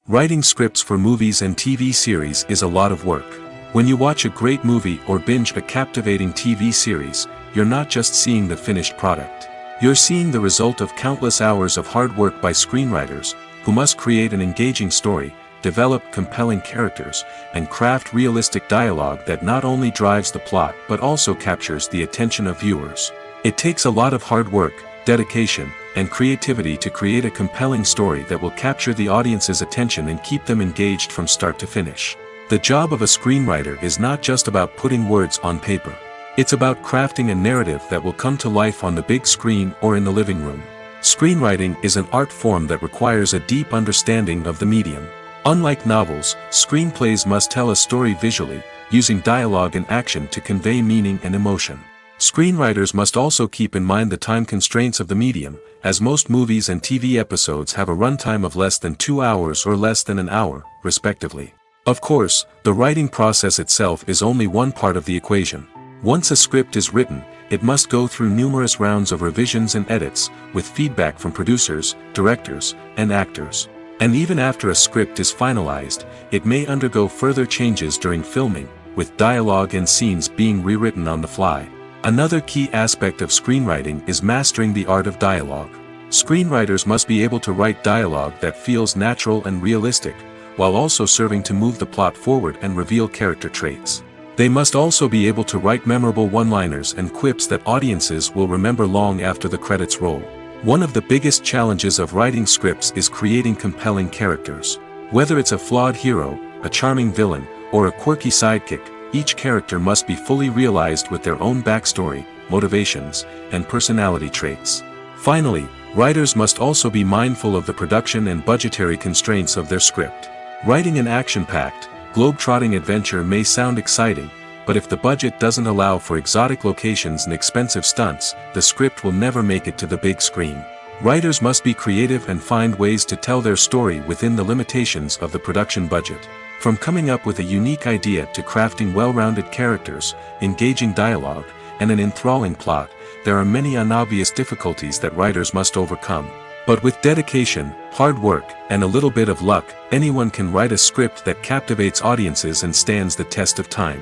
Writing scripts for movies and TV series is a lot of work. When you watch a great movie or binge a captivating TV series, you're not just seeing the finished product. You're seeing the result of countless hours of hard work by screenwriters, who must create an engaging story, develop compelling characters, and craft realistic dialogue that not only drives the plot but also captures the attention of viewers. It takes a lot of hard work, dedication, and creativity to create a compelling story that will capture the audience's attention and keep them engaged from start to finish. The job of a screenwriter is not just about putting words on paper. It's about crafting a narrative that will come to life on the big screen or in the living room. Screenwriting is an art form that requires a deep understanding of the medium. Unlike novels, screenplays must tell a story visually, using dialogue and action to convey meaning and emotion. Screenwriters must also keep in mind the time constraints of the medium, as most movies and TV episodes have a runtime of less than 2 hours or less than an hour, respectively. Of course, the writing process itself is only one part of the equation. Once a script is written, it must go through numerous rounds of revisions and edits, with feedback from producers, directors, and actors. And even after a script is finalized, it may undergo further changes during filming, with dialogue and scenes being rewritten on the fly. Another key aspect of screenwriting is mastering the art of dialogue. Screenwriters must be able to write dialogue that feels natural and realistic, while also serving to move the plot forward and reveal character traits. They must also be able to write memorable one-liners and quips that audiences will remember long after the credits roll. One of the biggest challenges of writing scripts is creating compelling characters. Whether it's a flawed hero, a charming villain, or a quirky sidekick, each character must be fully realized with their own backstory, motivations, and personality traits. Finally, writers must also be mindful of the production and budgetary constraints of their script. Writing an action-packed, globe-trotting adventure may sound exciting, but if the budget doesn't allow for exotic locations and expensive stunts, the script will never make it to the big screen. Writers must be creative and find ways to tell their story within the limitations of the production budget. From coming up with a unique idea to crafting well-rounded characters, engaging dialogue, and an enthralling plot, there are many unobvious difficulties that writers must overcome. But with dedication, hard work, and a little bit of luck, anyone can write a script that captivates audiences and stands the test of time.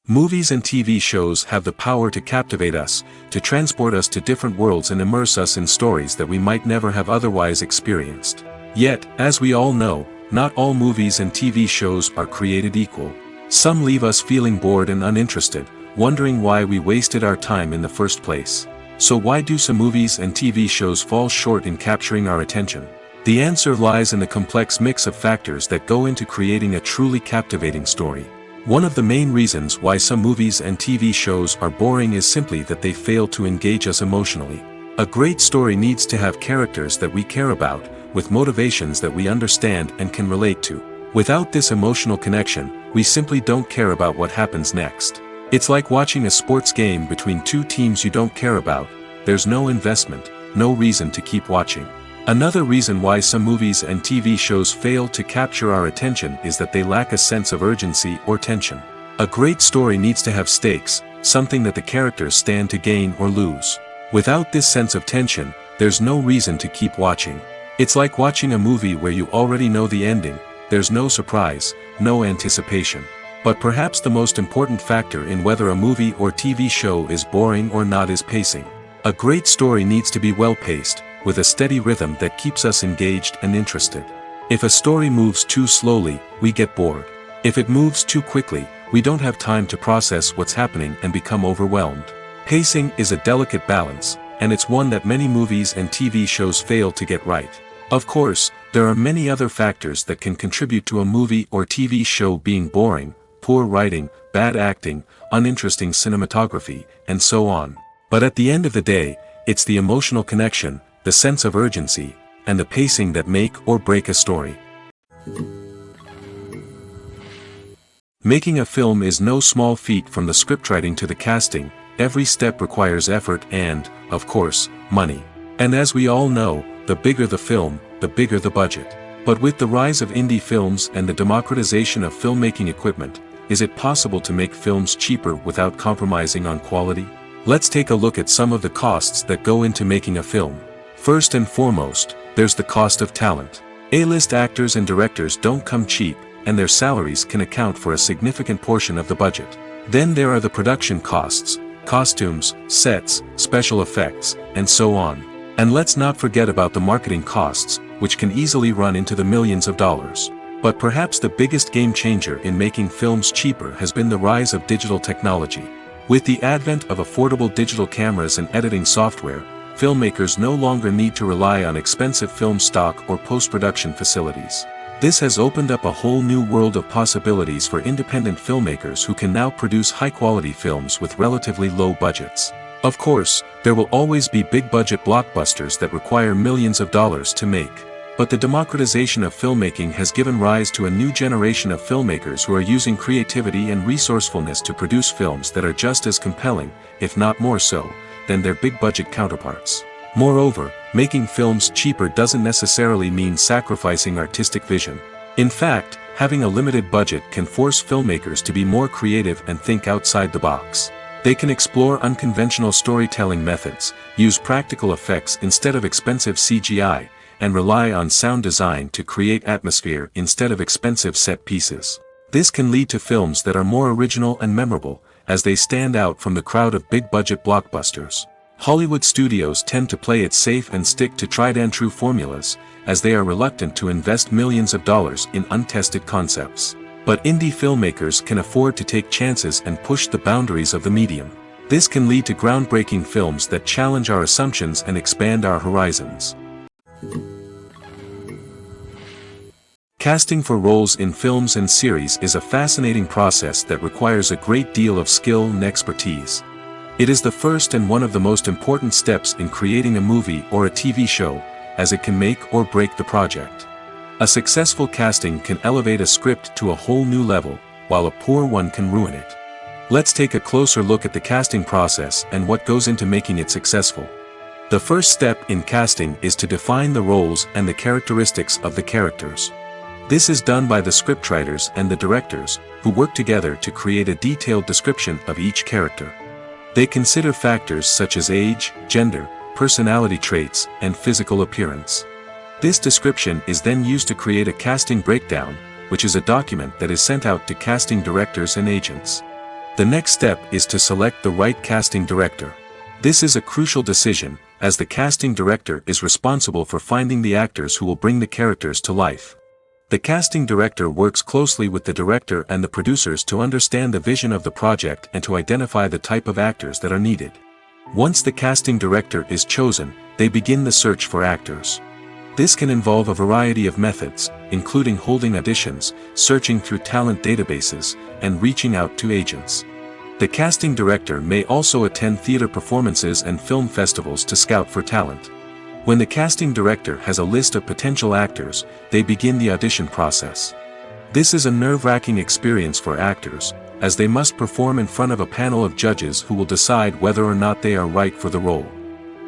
Movies and TV shows have the power to captivate us, to transport us to different worlds and immerse us in stories that we might never have otherwise experienced. Yet, as we all know, not all movies and TV shows are created equal. Some leave us feeling bored and uninterested, wondering why we wasted our time in the first place. So why do some movies and TV shows fall short in capturing our attention? The answer lies in the complex mix of factors that go into creating a truly captivating story. One of the main reasons why some movies and TV shows are boring is simply that they fail to engage us emotionally. A great story needs to have characters that we care about, with motivations that we understand and can relate to. Without this emotional connection, we simply don't care about what happens next. It's like watching a sports game between two teams you don't care about. There's no investment, no reason to keep watching. Another reason why some movies and TV shows fail to capture our attention is that they lack a sense of urgency or tension. A great story needs to have stakes, something that the characters stand to gain or lose. Without this sense of tension, there's no reason to keep watching. It's like watching a movie where you already know the ending. There's no surprise, no anticipation. But perhaps the most important factor in whether a movie or TV show is boring or not is pacing. A great story needs to be well-paced, with a steady rhythm that keeps us engaged and interested. If a story moves too slowly, we get bored. If it moves too quickly, we don't have time to process what's happening and become overwhelmed. Pacing is a delicate balance, and it's one that many movies and TV shows fail to get right. Of course, there are many other factors that can contribute to a movie or TV show being boring: poor writing, bad acting, uninteresting cinematography, and so on. But at the end of the day, it's the emotional connection, the sense of urgency, and the pacing that make or break a story. Making a film is no small feat. From the scriptwriting to the casting, every step requires effort and, of course, money. And as we all know, the bigger the film, the bigger the budget. But with the rise of indie films and the democratization of filmmaking equipment, is it possible to make films cheaper without compromising on quality? Let's take a look at some of the costs that go into making a film. First and foremost, there's the cost of talent. A-list actors and directors don't come cheap, and their salaries can account for a significant portion of the budget. Then there are the production costs, costumes, sets, special effects, and so on. And let's not forget about the marketing costs, which can easily run into the millions of dollars. But perhaps the biggest game changer in making films cheaper has been the rise of digital technology. With the advent of affordable digital cameras and editing software, filmmakers no longer need to rely on expensive film stock or post-production facilities. This has opened up a whole new world of possibilities for independent filmmakers who can now produce high-quality films with relatively low budgets. Of course, there will always be big-budget blockbusters that require millions of dollars to make. But the democratization of filmmaking has given rise to a new generation of filmmakers who are using creativity and resourcefulness to produce films that are just as compelling, if not more so, than their big-budget counterparts. Moreover, making films cheaper doesn't necessarily mean sacrificing artistic vision. In fact, having a limited budget can force filmmakers to be more creative and think outside the box. They can explore unconventional storytelling methods, use practical effects instead of expensive CGI, and rely on sound design to create atmosphere instead of expensive set pieces. This can lead to films that are more original and memorable, as they stand out from the crowd of big-budget blockbusters. Hollywood studios tend to play it safe and stick to tried-and-true formulas, as they are reluctant to invest millions of dollars in untested concepts. But indie filmmakers can afford to take chances and push the boundaries of the medium. This can lead to groundbreaking films that challenge our assumptions and expand our horizons. Casting for roles in films and series is a fascinating process that requires a great deal of skill and expertise. It is the first and one of the most important steps in creating a movie or a TV show, as it can make or break the project. A successful casting can elevate a script to a whole new level, while a poor one can ruin it. Let's take a closer look at the casting process and what goes into making it successful. The first step in casting is to define the roles and the characteristics of the characters. This is done by the scriptwriters and the directors, who work together to create a detailed description of each character. They consider factors such as age, gender, personality traits, and physical appearance. This description is then used to create a casting breakdown, which is a document that is sent out to casting directors and agents. The next step is to select the right casting director. This is a crucial decision, as the casting director is responsible for finding the actors who will bring the characters to life. The casting director works closely with the director and the producers to understand the vision of the project and to identify the type of actors that are needed. Once the casting director is chosen, they begin the search for actors. This can involve a variety of methods, including holding auditions, searching through talent databases, and reaching out to agents. The casting director may also attend theater performances and film festivals to scout for talent. When the casting director has a list of potential actors, they begin the audition process. This is a nerve-wracking experience for actors, as they must perform in front of a panel of judges who will decide whether or not they are right for the role.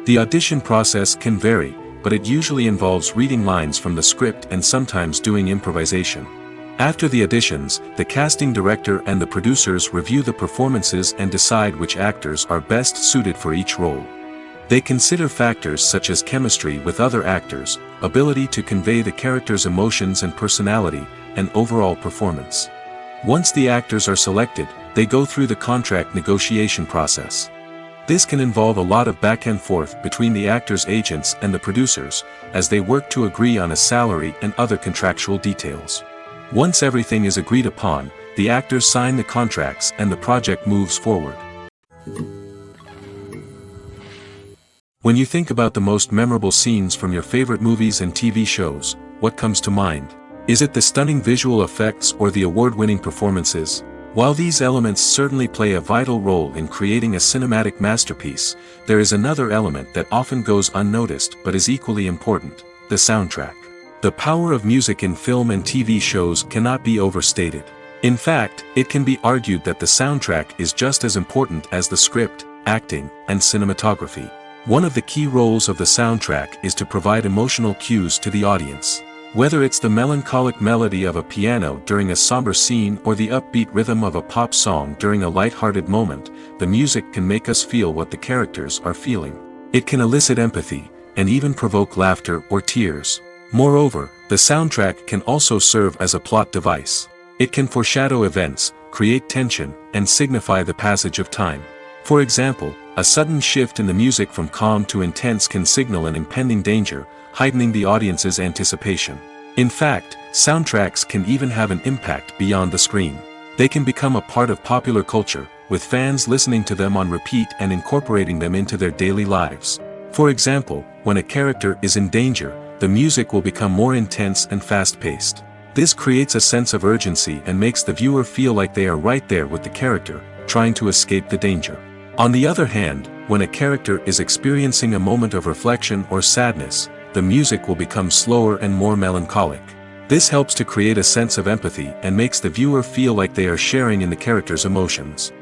The audition process can vary, but it usually involves reading lines from the script and sometimes doing improvisation. After the auditions, the casting director and the producers review the performances and decide which actors are best suited for each role. They consider factors such as chemistry with other actors, ability to convey the character's emotions and personality, and overall performance. Once the actors are selected, they go through the contract negotiation process. This can involve a lot of back and forth between the actors' agents and the producers, as they work to agree on a salary and other contractual details. Once everything is agreed upon, the actors sign the contracts and the project moves forward. When you think about the most memorable scenes from your favorite movies and TV shows, what comes to mind? Is it the stunning visual effects or the award-winning performances? While these elements certainly play a vital role in creating a cinematic masterpiece, there is another element that often goes unnoticed but is equally important: the soundtrack. The power of music in film and TV shows cannot be overstated. In fact, it can be argued that the soundtrack is just as important as the script, acting, and cinematography. One of the key roles of the soundtrack is to provide emotional cues to the audience. Whether it's the melancholic melody of a piano during a somber scene or the upbeat rhythm of a pop song during a light-hearted moment, the music can make us feel what the characters are feeling. It can elicit empathy, and even provoke laughter or tears. Moreover, the soundtrack can also serve as a plot device. It can foreshadow events, create tension, and signify the passage of time. For example, a sudden shift in the music from calm to intense can signal an impending danger, heightening the audience's anticipation. In fact, soundtracks can even have an impact beyond the screen. They can become a part of popular culture, with fans listening to them on repeat and incorporating them into their daily lives. For example, when a character is in danger, the music will become more intense and fast-paced. This creates a sense of urgency and makes the viewer feel like they are right there with the character, trying to escape the danger. On the other hand, when a character is experiencing a moment of reflection or sadness, the music will become slower and more melancholic. This helps to create a sense of empathy and makes the viewer feel like they are sharing in the character's emotions.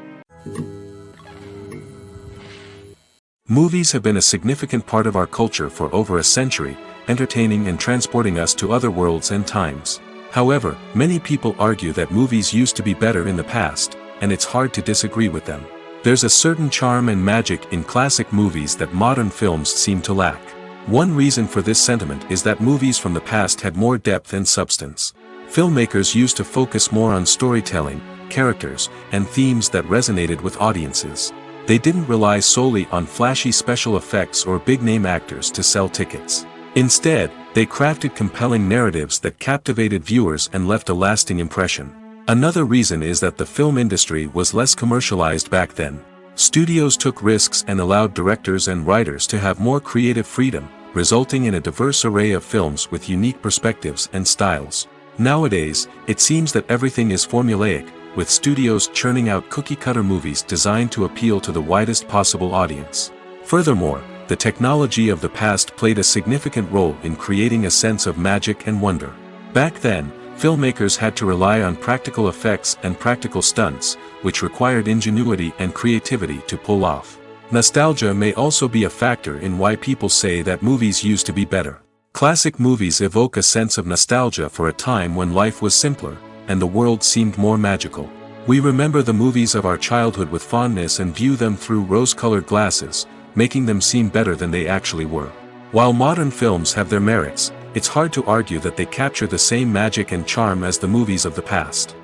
Movies have been a significant part of our culture for over a century, entertaining and transporting us to other worlds and times. However, many people argue that movies used to be better in the past, and it's hard to disagree with them. There's a certain charm and magic in classic movies that modern films seem to lack. One reason for this sentiment is that movies from the past had more depth and substance. Filmmakers used to focus more on storytelling, characters, and themes that resonated with audiences. They didn't rely solely on flashy special effects or big-name actors to sell tickets. Instead, they crafted compelling narratives that captivated viewers and left a lasting impression. Another reason is that the film industry was less commercialized back then. Studios took risks and allowed directors and writers to have more creative freedom, resulting in a diverse array of films with unique perspectives and styles. Nowadays, it seems that everything is formulaic, with studios churning out cookie-cutter movies designed to appeal to the widest possible audience. Furthermore, the technology of the past played a significant role in creating a sense of magic and wonder. Back then, filmmakers had to rely on practical effects and practical stunts, which required ingenuity and creativity to pull off. Nostalgia may also be a factor in why people say that movies used to be better. Classic movies evoke a sense of nostalgia for a time when life was simpler, and the world seemed more magical. We remember the movies of our childhood with fondness and view them through rose-colored glasses, making them seem better than they actually were. While modern films have their merits, it's hard to argue that they capture the same magic and charm as the movies of the past.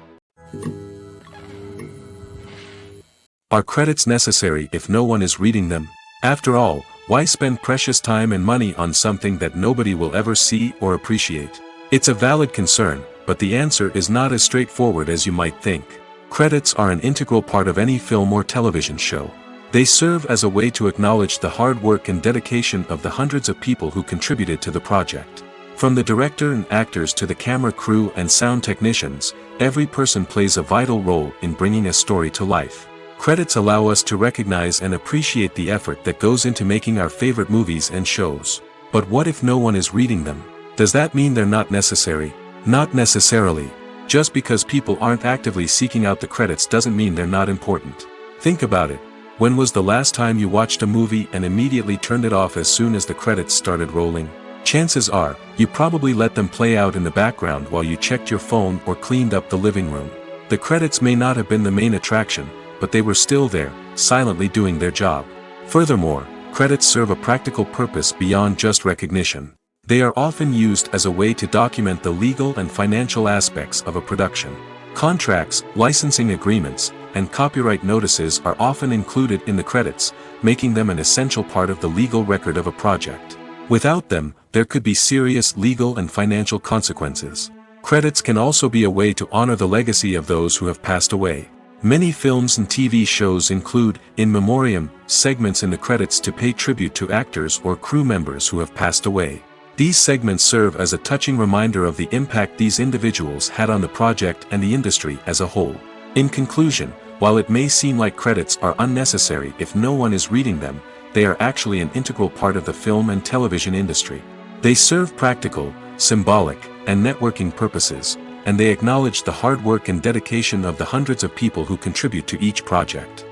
Are credits necessary if no one is reading them? After all, why spend precious time and money on something that nobody will ever see or appreciate? It's a valid concern, but the answer is not as straightforward as you might think. Credits are an integral part of any film or television show. They serve as a way to acknowledge the hard work and dedication of the hundreds of people who contributed to the project. From the director and actors to the camera crew and sound technicians, every person plays a vital role in bringing a story to life. Credits allow us to recognize and appreciate the effort that goes into making our favorite movies and shows. But what if no one is reading them? Does that mean they're not necessary? Not necessarily. Just because people aren't actively seeking out the credits doesn't mean they're not important. Think about it. When was the last time you watched a movie and immediately turned it off as soon as the credits started rolling? Chances are, you probably let them play out in the background while you checked your phone or cleaned up the living room. The credits may not have been the main attraction, but they were still there, silently doing their job. Furthermore, credits serve a practical purpose beyond just recognition. They are often used as a way to document the legal and financial aspects of a production. Contracts, licensing agreements, and copyright notices are often included in the credits, making them an essential part of the legal record of a project. Without them, there could be serious legal and financial consequences. Credits can also be a way to honor the legacy of those who have passed away. Many films and TV shows include, in memoriam, segments in the credits to pay tribute to actors or crew members who have passed away. These segments serve as a touching reminder of the impact these individuals had on the project and the industry as a whole. In conclusion, while it may seem like credits are unnecessary if no one is reading them, they are actually an integral part of the film and television industry. They serve practical, symbolic, and networking purposes, and they acknowledge the hard work and dedication of the hundreds of people who contribute to each project.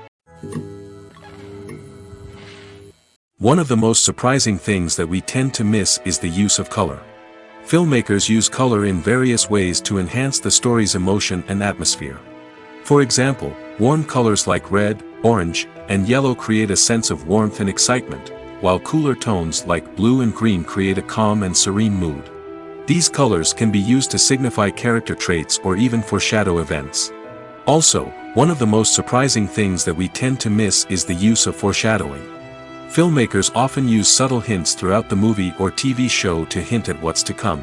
One of the most surprising things that we tend to miss is the use of color. Filmmakers use color in various ways to enhance the story's emotion and atmosphere. For example, warm colors like red, orange, and yellow create a sense of warmth and excitement, while cooler tones like blue and green create a calm and serene mood. These colors can be used to signify character traits or even foreshadow events. Also, one of the most surprising things that we tend to miss is the use of foreshadowing. Filmmakers often use subtle hints throughout the movie or TV show to hint at what's to come.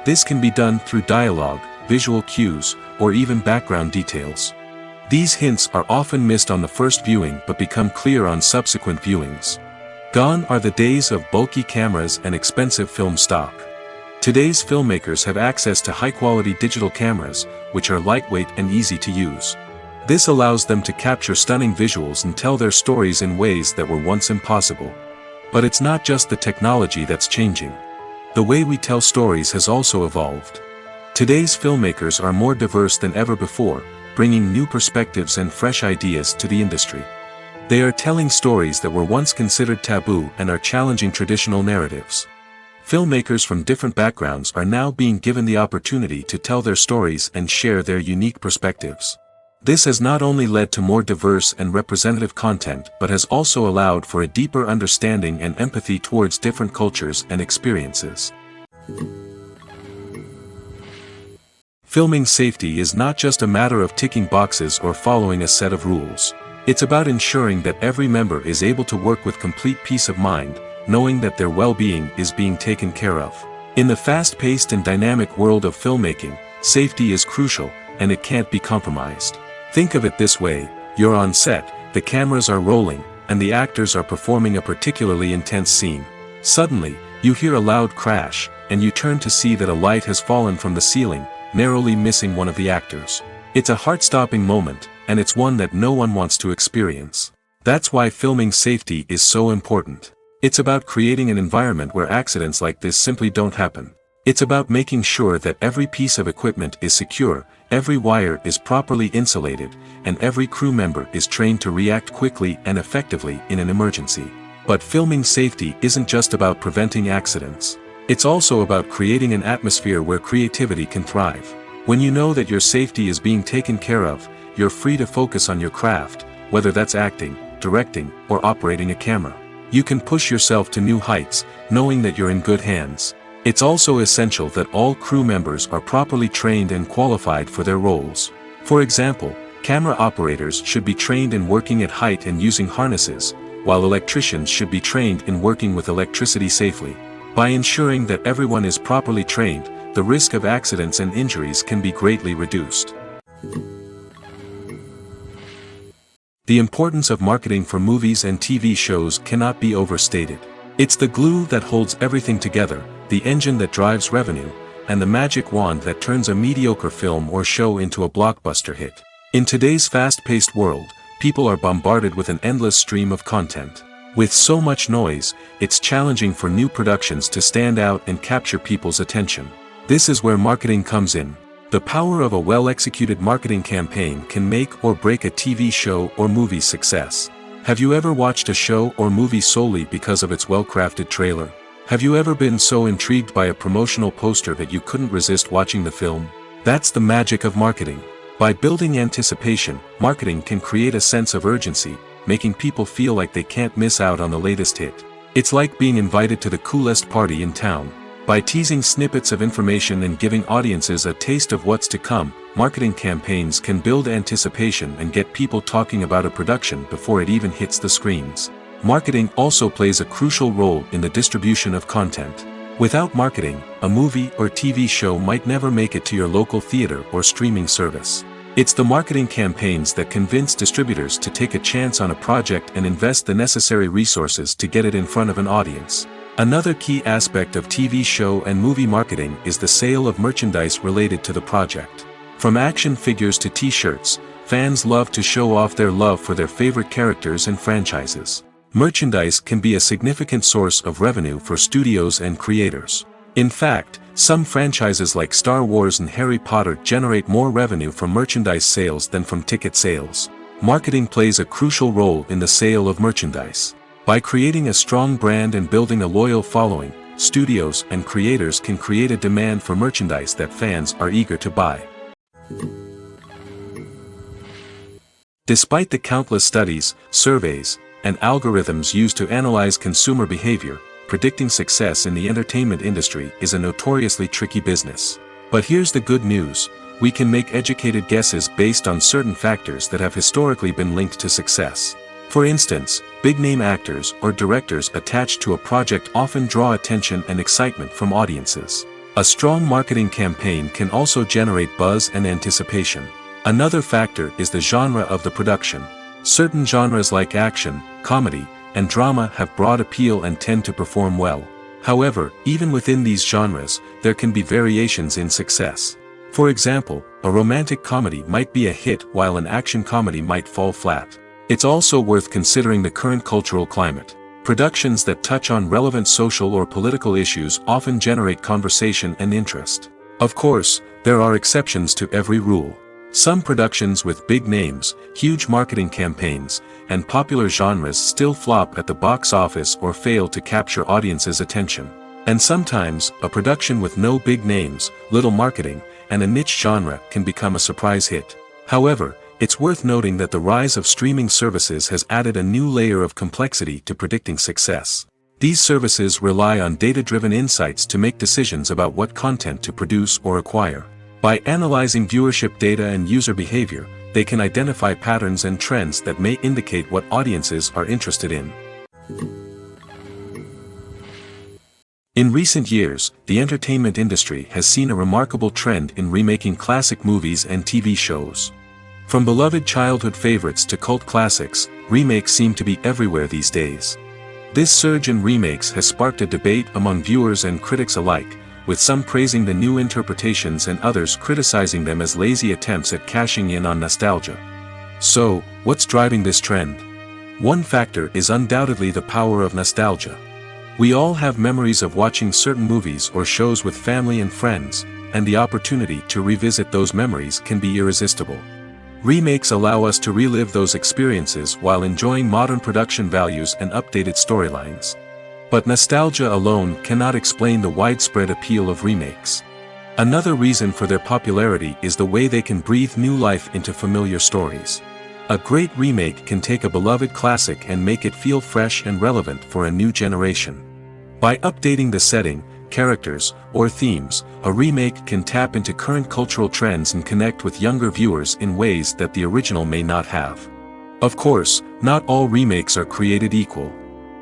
This can be done through dialogue, visual cues, or even background details. These hints are often missed on the first viewing but become clear on subsequent viewings. Gone are the days of bulky cameras and expensive film stock. Today's filmmakers have access to high-quality digital cameras, which are lightweight and easy to use. This allows them to capture stunning visuals and tell their stories in ways that were once impossible. But it's not just the technology that's changing. The way we tell stories has also evolved. Today's filmmakers are more diverse than ever before, bringing new perspectives and fresh ideas to the industry. They are telling stories that were once considered taboo and are challenging traditional narratives. Filmmakers from different backgrounds are now being given the opportunity to tell their stories and share their unique perspectives. This has not only led to more diverse and representative content but has also allowed for a deeper understanding and empathy towards different cultures and experiences. Filming safety is not just a matter of ticking boxes or following a set of rules. It's about ensuring that every member is able to work with complete peace of mind, knowing that their well-being is being taken care of. In the fast-paced and dynamic world of filmmaking, safety is crucial, and it can't be compromised. Think of it this way: you're on set, the cameras are rolling, and the actors are performing a particularly intense scene. Suddenly, you hear a loud crash, and you turn to see that a light has fallen from the ceiling, narrowly missing one of the actors. It's a heart-stopping moment, and it's one that no one wants to experience. That's why filming safety is so important. It's about creating an environment where accidents like this simply don't happen. It's about making sure that every piece of equipment is secure, every wire is properly insulated, and every crew member is trained to react quickly and effectively in an emergency. But filming safety isn't just about preventing accidents. It's also about creating an atmosphere where creativity can thrive. When you know that your safety is being taken care of, you're free to focus on your craft, whether that's acting, directing, or operating a camera. You can push yourself to new heights, knowing that you're in good hands. It's also essential that all crew members are properly trained and qualified for their roles. For example, camera operators should be trained in working at height and using harnesses, while electricians should be trained in working with electricity safely. By ensuring that everyone is properly trained, the risk of accidents and injuries can be greatly reduced. The importance of marketing for movies and TV shows cannot be overstated. It's the glue that holds everything together, the engine that drives revenue, and the magic wand that turns a mediocre film or show into a blockbuster hit. In today's fast-paced world, people are bombarded with an endless stream of content. With so much noise, it's challenging for new productions to stand out and capture people's attention. This is where marketing comes in. The power of a well-executed marketing campaign can make or break a TV show or movie's success. Have you ever watched a show or movie solely because of its well-crafted trailer? Have you ever been so intrigued by a promotional poster that you couldn't resist watching the film? That's the magic of marketing. By building anticipation, marketing can create a sense of urgency, making people feel like they can't miss out on the latest hit. It's like being invited to the coolest party in town. By teasing snippets of information and giving audiences a taste of what's to come, marketing campaigns can build anticipation and get people talking about a production before it even hits the screens. Marketing also plays a crucial role in the distribution of content. Without marketing, a movie or TV show might never make it to your local theater or streaming service. It's the marketing campaigns that convince distributors to take a chance on a project and invest the necessary resources to get it in front of an audience. Another key aspect of TV show and movie marketing is the sale of merchandise related to the project. From action figures to t-shirts, fans love to show off their love for their favorite characters and franchises. Merchandise can be a significant source of revenue for studios and creators. In fact, some franchises like Star Wars and Harry Potter generate more revenue from merchandise sales than from ticket sales. Marketing plays a crucial role in the sale of merchandise. By creating a strong brand and building a loyal following, studios and creators can create a demand for merchandise that fans are eager to buy. Despite the countless studies, surveys, and algorithms used to analyze consumer behavior, predicting success in the entertainment industry is a notoriously tricky business. But here's the good news: we can make educated guesses based on certain factors that have historically been linked to success. For instance, big-name actors or directors attached to a project often draw attention and excitement from audiences. A strong marketing campaign can also generate buzz and anticipation. Another factor is the genre of the production. Certain genres like action, comedy, and drama have broad appeal and tend to perform well. However, even within these genres, there can be variations in success. For example, a romantic comedy might be a hit while an action comedy might fall flat. It's also worth considering the current cultural climate. Productions that touch on relevant social or political issues often generate conversation and interest. Of course, there are exceptions to every rule. Some productions with big names, huge marketing campaigns, and popular genres still flop at the box office or fail to capture audiences' attention. And sometimes, a production with no big names, little marketing, and a niche genre can become a surprise hit. However, it's worth noting that the rise of streaming services has added a new layer of complexity to predicting success. These services rely on data-driven insights to make decisions about what content to produce or acquire. By analyzing viewership data and user behavior, they can identify patterns and trends that may indicate what audiences are interested in. In recent years, the entertainment industry has seen a remarkable trend in remaking classic movies and TV shows. From beloved childhood favorites to cult classics, remakes seem to be everywhere these days. This surge in remakes has sparked a debate among viewers and critics alike, with some praising the new interpretations and others criticizing them as lazy attempts at cashing in on nostalgia. So, what's driving this trend? One factor is undoubtedly the power of nostalgia. We all have memories of watching certain movies or shows with family and friends, and the opportunity to revisit those memories can be irresistible. Remakes allow us to relive those experiences while enjoying modern production values and updated storylines. But nostalgia alone cannot explain the widespread appeal of remakes. Another reason for their popularity is the way they can breathe new life into familiar stories. A great remake can take a beloved classic and make it feel fresh and relevant for a new generation. By updating the setting, characters, or themes, a remake can tap into current cultural trends and connect with younger viewers in ways that the original may not have. Of course, not all remakes are created equal.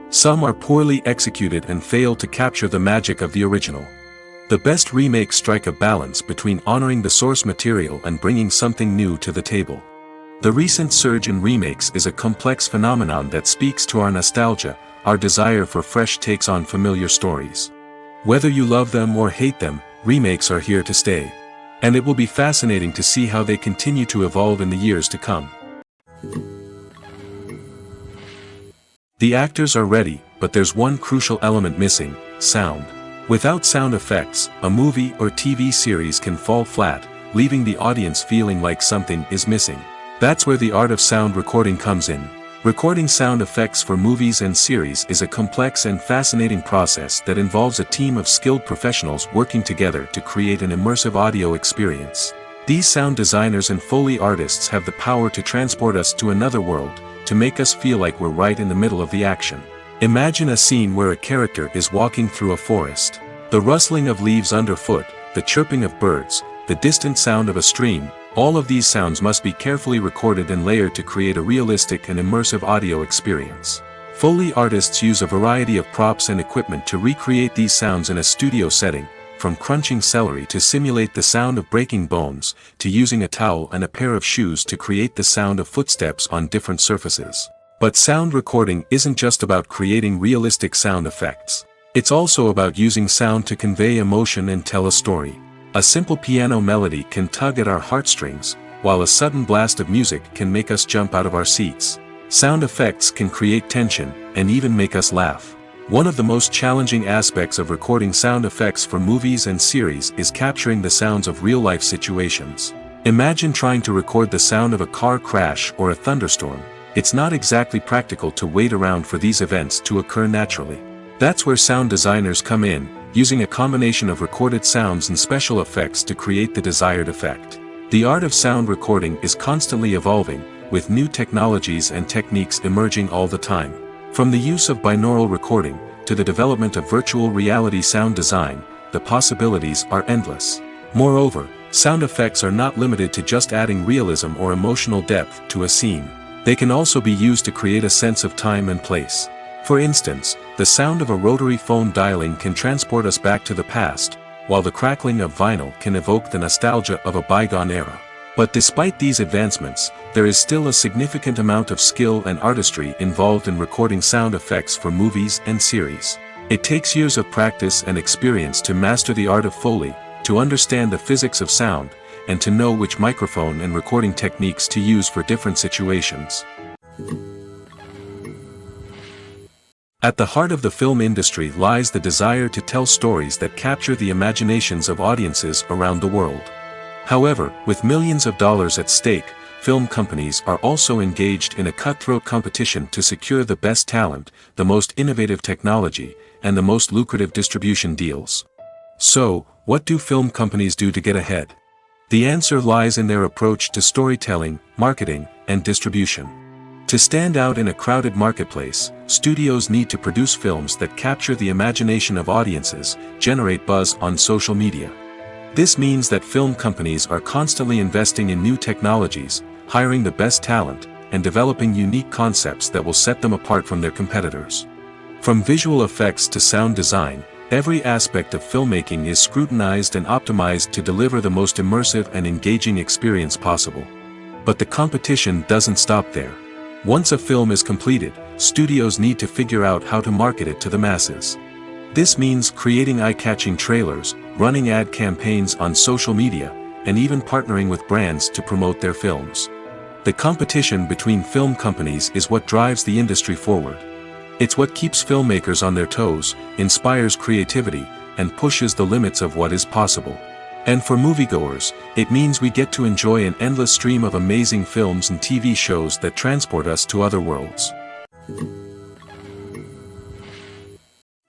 Some are poorly executed and fail to capture the magic of the original. The best remakes strike a balance between honoring the source material and bringing something new to the table. The recent surge in remakes is a complex phenomenon that speaks to our nostalgia, our desire for fresh takes on familiar stories. Whether you love them or hate them, remakes are here to stay. And it will be fascinating to see how they continue to evolve in the years to come. The actors are ready, but there's one crucial element missing: sound. Without sound effects, a movie or TV series can fall flat, leaving the audience feeling like something is missing. That's where the art of sound recording comes in. Recording sound effects for movies and series is a complex and fascinating process that involves a team of skilled professionals working together to create an immersive audio experience. These sound designers and Foley artists have the power to transport us to another world, to make us feel like we're right in the middle of the action. Imagine a scene where a character is walking through a forest. The rustling of leaves underfoot, the chirping of birds, the distant sound of a stream, all of these sounds must be carefully recorded and layered to create a realistic and immersive audio experience. Foley artists use a variety of props and equipment to recreate these sounds in a studio setting, from crunching celery to simulate the sound of breaking bones, to using a towel and a pair of shoes to create the sound of footsteps on different surfaces. But sound recording isn't just about creating realistic sound effects. It's also about using sound to convey emotion and tell a story. A simple piano melody can tug at our heartstrings, while a sudden blast of music can make us jump out of our seats. Sound effects can create tension, and even make us laugh. One of the most challenging aspects of recording sound effects for movies and series is capturing the sounds of real-life situations. Imagine trying to record the sound of a car crash or a thunderstorm. It's not exactly practical to wait around for these events to occur naturally. That's where sound designers come in, using a combination of recorded sounds and special effects to create the desired effect. The art of sound recording is constantly evolving, with new technologies and techniques emerging all the time. From the use of binaural recording, to the development of virtual reality sound design, the possibilities are endless. Moreover, sound effects are not limited to just adding realism or emotional depth to a scene. They can also be used to create a sense of time and place. For instance, the sound of a rotary phone dialing can transport us back to the past, while the crackling of vinyl can evoke the nostalgia of a bygone era. But despite these advancements, there is still a significant amount of skill and artistry involved in recording sound effects for movies and series. It takes years of practice and experience to master the art of Foley, to understand the physics of sound, and to know which microphone and recording techniques to use for different situations. At the heart of the film industry lies the desire to tell stories that capture the imaginations of audiences around the world. However, with millions of dollars at stake, film companies are also engaged in a cutthroat competition to secure the best talent, the most innovative technology, and the most lucrative distribution deals. So, what do film companies do to get ahead? The answer lies in their approach to storytelling, marketing, and distribution. To stand out in a crowded marketplace, studios need to produce films that capture the imagination of audiences, generate buzz on social media. This means that film companies are constantly investing in new technologies, hiring the best talent, and developing unique concepts that will set them apart from their competitors. From visual effects to sound design, every aspect of filmmaking is scrutinized and optimized to deliver the most immersive and engaging experience possible. But the competition doesn't stop there. Once a film is completed, studios need to figure out how to market it to the masses. This means creating eye-catching trailers, running ad campaigns on social media, and even partnering with brands to promote their films. The competition between film companies is what drives the industry forward. It's what keeps filmmakers on their toes, inspires creativity, and pushes the limits of what is possible. And for moviegoers, it means we get to enjoy an endless stream of amazing films and TV shows that transport us to other worlds.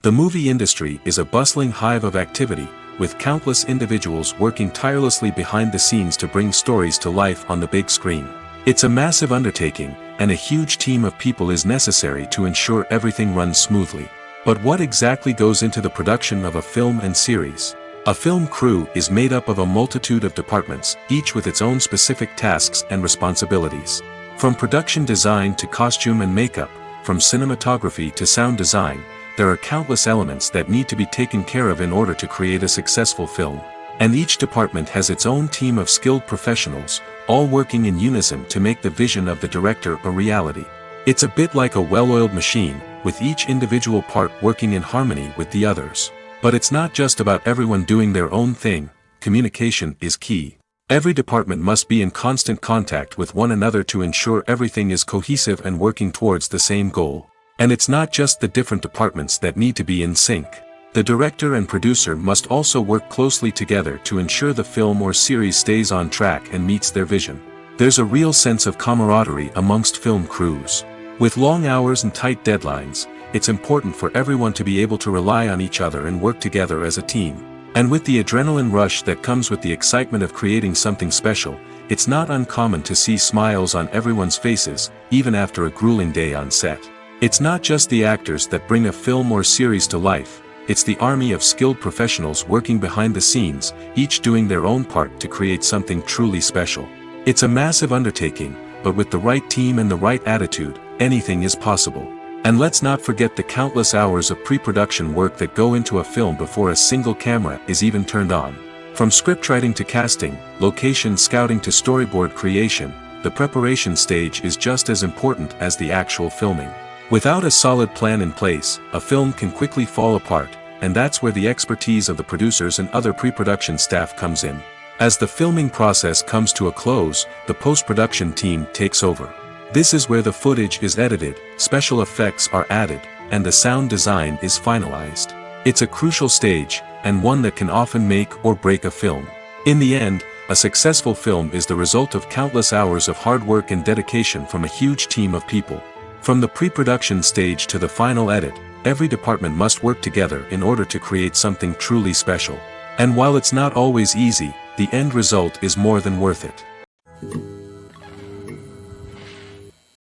The movie industry is a bustling hive of activity, with countless individuals working tirelessly behind the scenes to bring stories to life on the big screen. It's a massive undertaking, and a huge team of people is necessary to ensure everything runs smoothly. But what exactly goes into the production of a film and series? A film crew is made up of a multitude of departments, each with its own specific tasks and responsibilities. From production design to costume and makeup, from cinematography to sound design, there are countless elements that need to be taken care of in order to create a successful film. And each department has its own team of skilled professionals, all working in unison to make the vision of the director a reality. It's a bit like a well-oiled machine, with each individual part working in harmony with the others. But it's not just about everyone doing their own thing. Communication is key. Every department must be in constant contact with one another to ensure everything is cohesive and working towards the same goal. And it's not just the different departments that need to be in sync. The director and producer must also work closely together to ensure the film or series stays on track and meets their vision. There's a real sense of camaraderie amongst film crews. With long hours and tight deadlines, it's important for everyone to be able to rely on each other and work together as a team. And with the adrenaline rush that comes with the excitement of creating something special, it's not uncommon to see smiles on everyone's faces, even after a grueling day on set. It's not just the actors that bring a film or series to life, it's the army of skilled professionals working behind the scenes, each doing their own part to create something truly special. It's a massive undertaking, but with the right team and the right attitude, anything is possible. And let's not forget the countless hours of pre-production work that go into a film before a single camera is even turned on. From scriptwriting to casting, location scouting to storyboard creation, the preparation stage is just as important as the actual filming. Without a solid plan in place, a film can quickly fall apart, and that's where the expertise of the producers and other pre-production staff comes in. As the filming process comes to a close, the post-production team takes over. This is where the footage is edited, special effects are added, and the sound design is finalized. It's a crucial stage, and one that can often make or break a film. In the end, a successful film is the result of countless hours of hard work and dedication from a huge team of people. From the pre-production stage to the final edit, every department must work together in order to create something truly special. And while it's not always easy, the end result is more than worth it.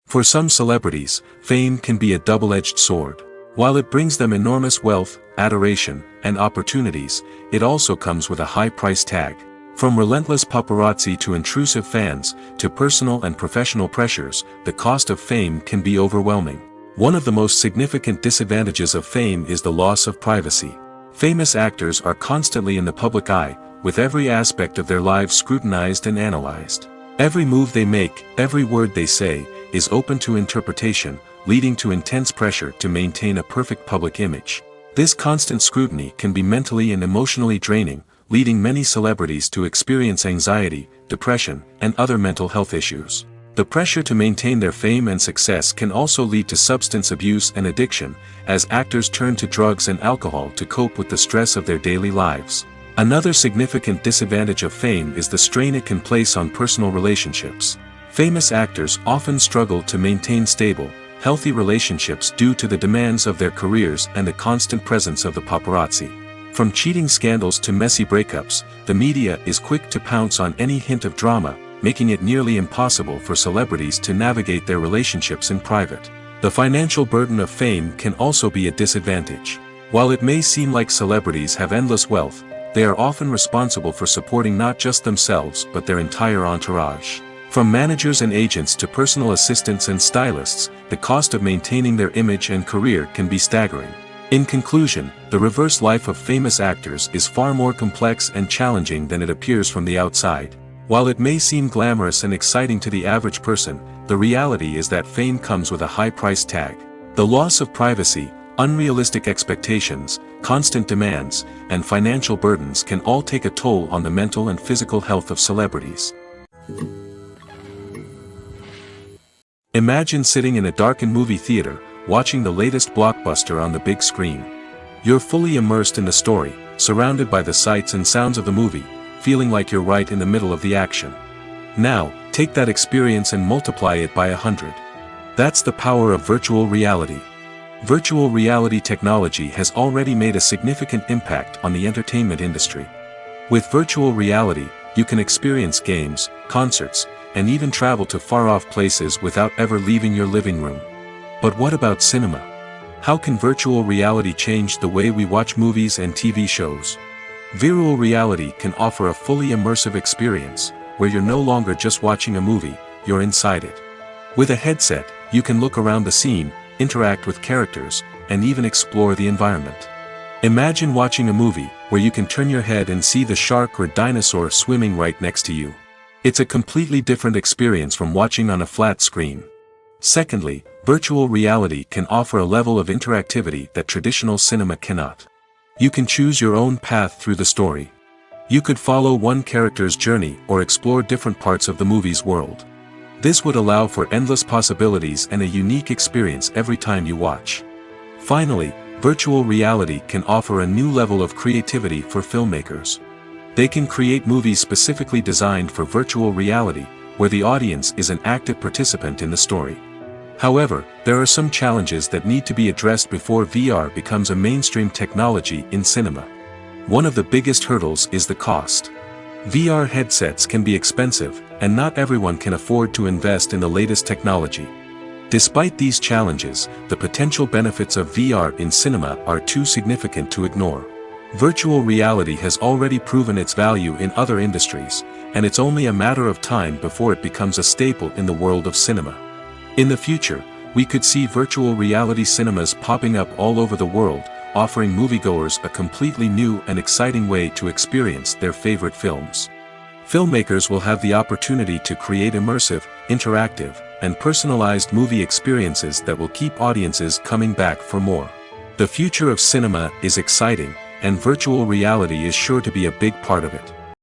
For some celebrities, fame can be a double-edged sword. While it brings them enormous wealth, adoration, and opportunities, it also comes with a high price tag. From relentless paparazzi to intrusive fans, to personal and professional pressures, the cost of fame can be overwhelming. One of the most significant disadvantages of fame is the loss of privacy. Famous actors are constantly in the public eye, with every aspect of their lives scrutinized and analyzed. Every move they make, every word they say, is open to interpretation, leading to intense pressure to maintain a perfect public image. This constant scrutiny can be mentally and emotionally draining, leading many celebrities to experience anxiety, depression, and other mental health issues. The pressure to maintain their fame and success can also lead to substance abuse and addiction, as actors turn to drugs and alcohol to cope with the stress of their daily lives. Another significant disadvantage of fame is the strain it can place on personal relationships. Famous actors often struggle to maintain stable, healthy relationships due to the demands of their careers and the constant presence of the paparazzi. From cheating scandals to messy breakups, the media is quick to pounce on any hint of drama, making it nearly impossible for celebrities to navigate their relationships in private. The financial burden of fame can also be a disadvantage. While it may seem like celebrities have endless wealth, they are often responsible for supporting not just themselves but their entire entourage. From managers and agents to personal assistants and stylists, the cost of maintaining their image and career can be staggering. In conclusion, the reverse life of famous actors is far more complex and challenging than it appears from the outside. While it may seem glamorous and exciting to the average person, the reality is that fame comes with a high price tag. The loss of privacy, unrealistic expectations, constant demands, and financial burdens can all take a toll on the mental and physical health of celebrities. Imagine sitting in a darkened movie theater, watching the latest blockbuster on the big screen. You're fully immersed in the story, surrounded by the sights and sounds of the movie, feeling like you're right in the middle of the action. Now, take that experience and multiply it by 100. That's the power of virtual reality. Virtual reality technology has already made a significant impact on the entertainment industry. With virtual reality, you can experience games, concerts, and even travel to far-off places without ever leaving your living room. But what about cinema? How can virtual reality change the way we watch movies and TV shows? Virtual reality can offer a fully immersive experience, where you're no longer just watching a movie, you're inside it. With a headset, you can look around the scene, interact with characters, and even explore the environment. Imagine watching a movie where you can turn your head and see the shark or dinosaur swimming right next to you. It's a completely different experience from watching on a flat screen. Secondly, virtual reality can offer a level of interactivity that traditional cinema cannot. You can choose your own path through the story. You could follow one character's journey or explore different parts of the movie's world. This would allow for endless possibilities and a unique experience every time you watch. Finally, virtual reality can offer a new level of creativity for filmmakers. They can create movies specifically designed for virtual reality, where the audience is an active participant in the story. However, there are some challenges that need to be addressed before VR becomes a mainstream technology in cinema. One of the biggest hurdles is the cost. VR headsets can be expensive, and not everyone can afford to invest in the latest technology. Despite these challenges, the potential benefits of VR in cinema are too significant to ignore. Virtual reality has already proven its value in other industries, and it's only a matter of time before it becomes a staple in the world of cinema. In the future, we could see virtual reality cinemas popping up all over the world, offering moviegoers a completely new and exciting way to experience their favorite films. Filmmakers will have the opportunity to create immersive, interactive, and personalized movie experiences that will keep audiences coming back for more. The future of cinema is exciting, and virtual reality is sure to be a big part of it.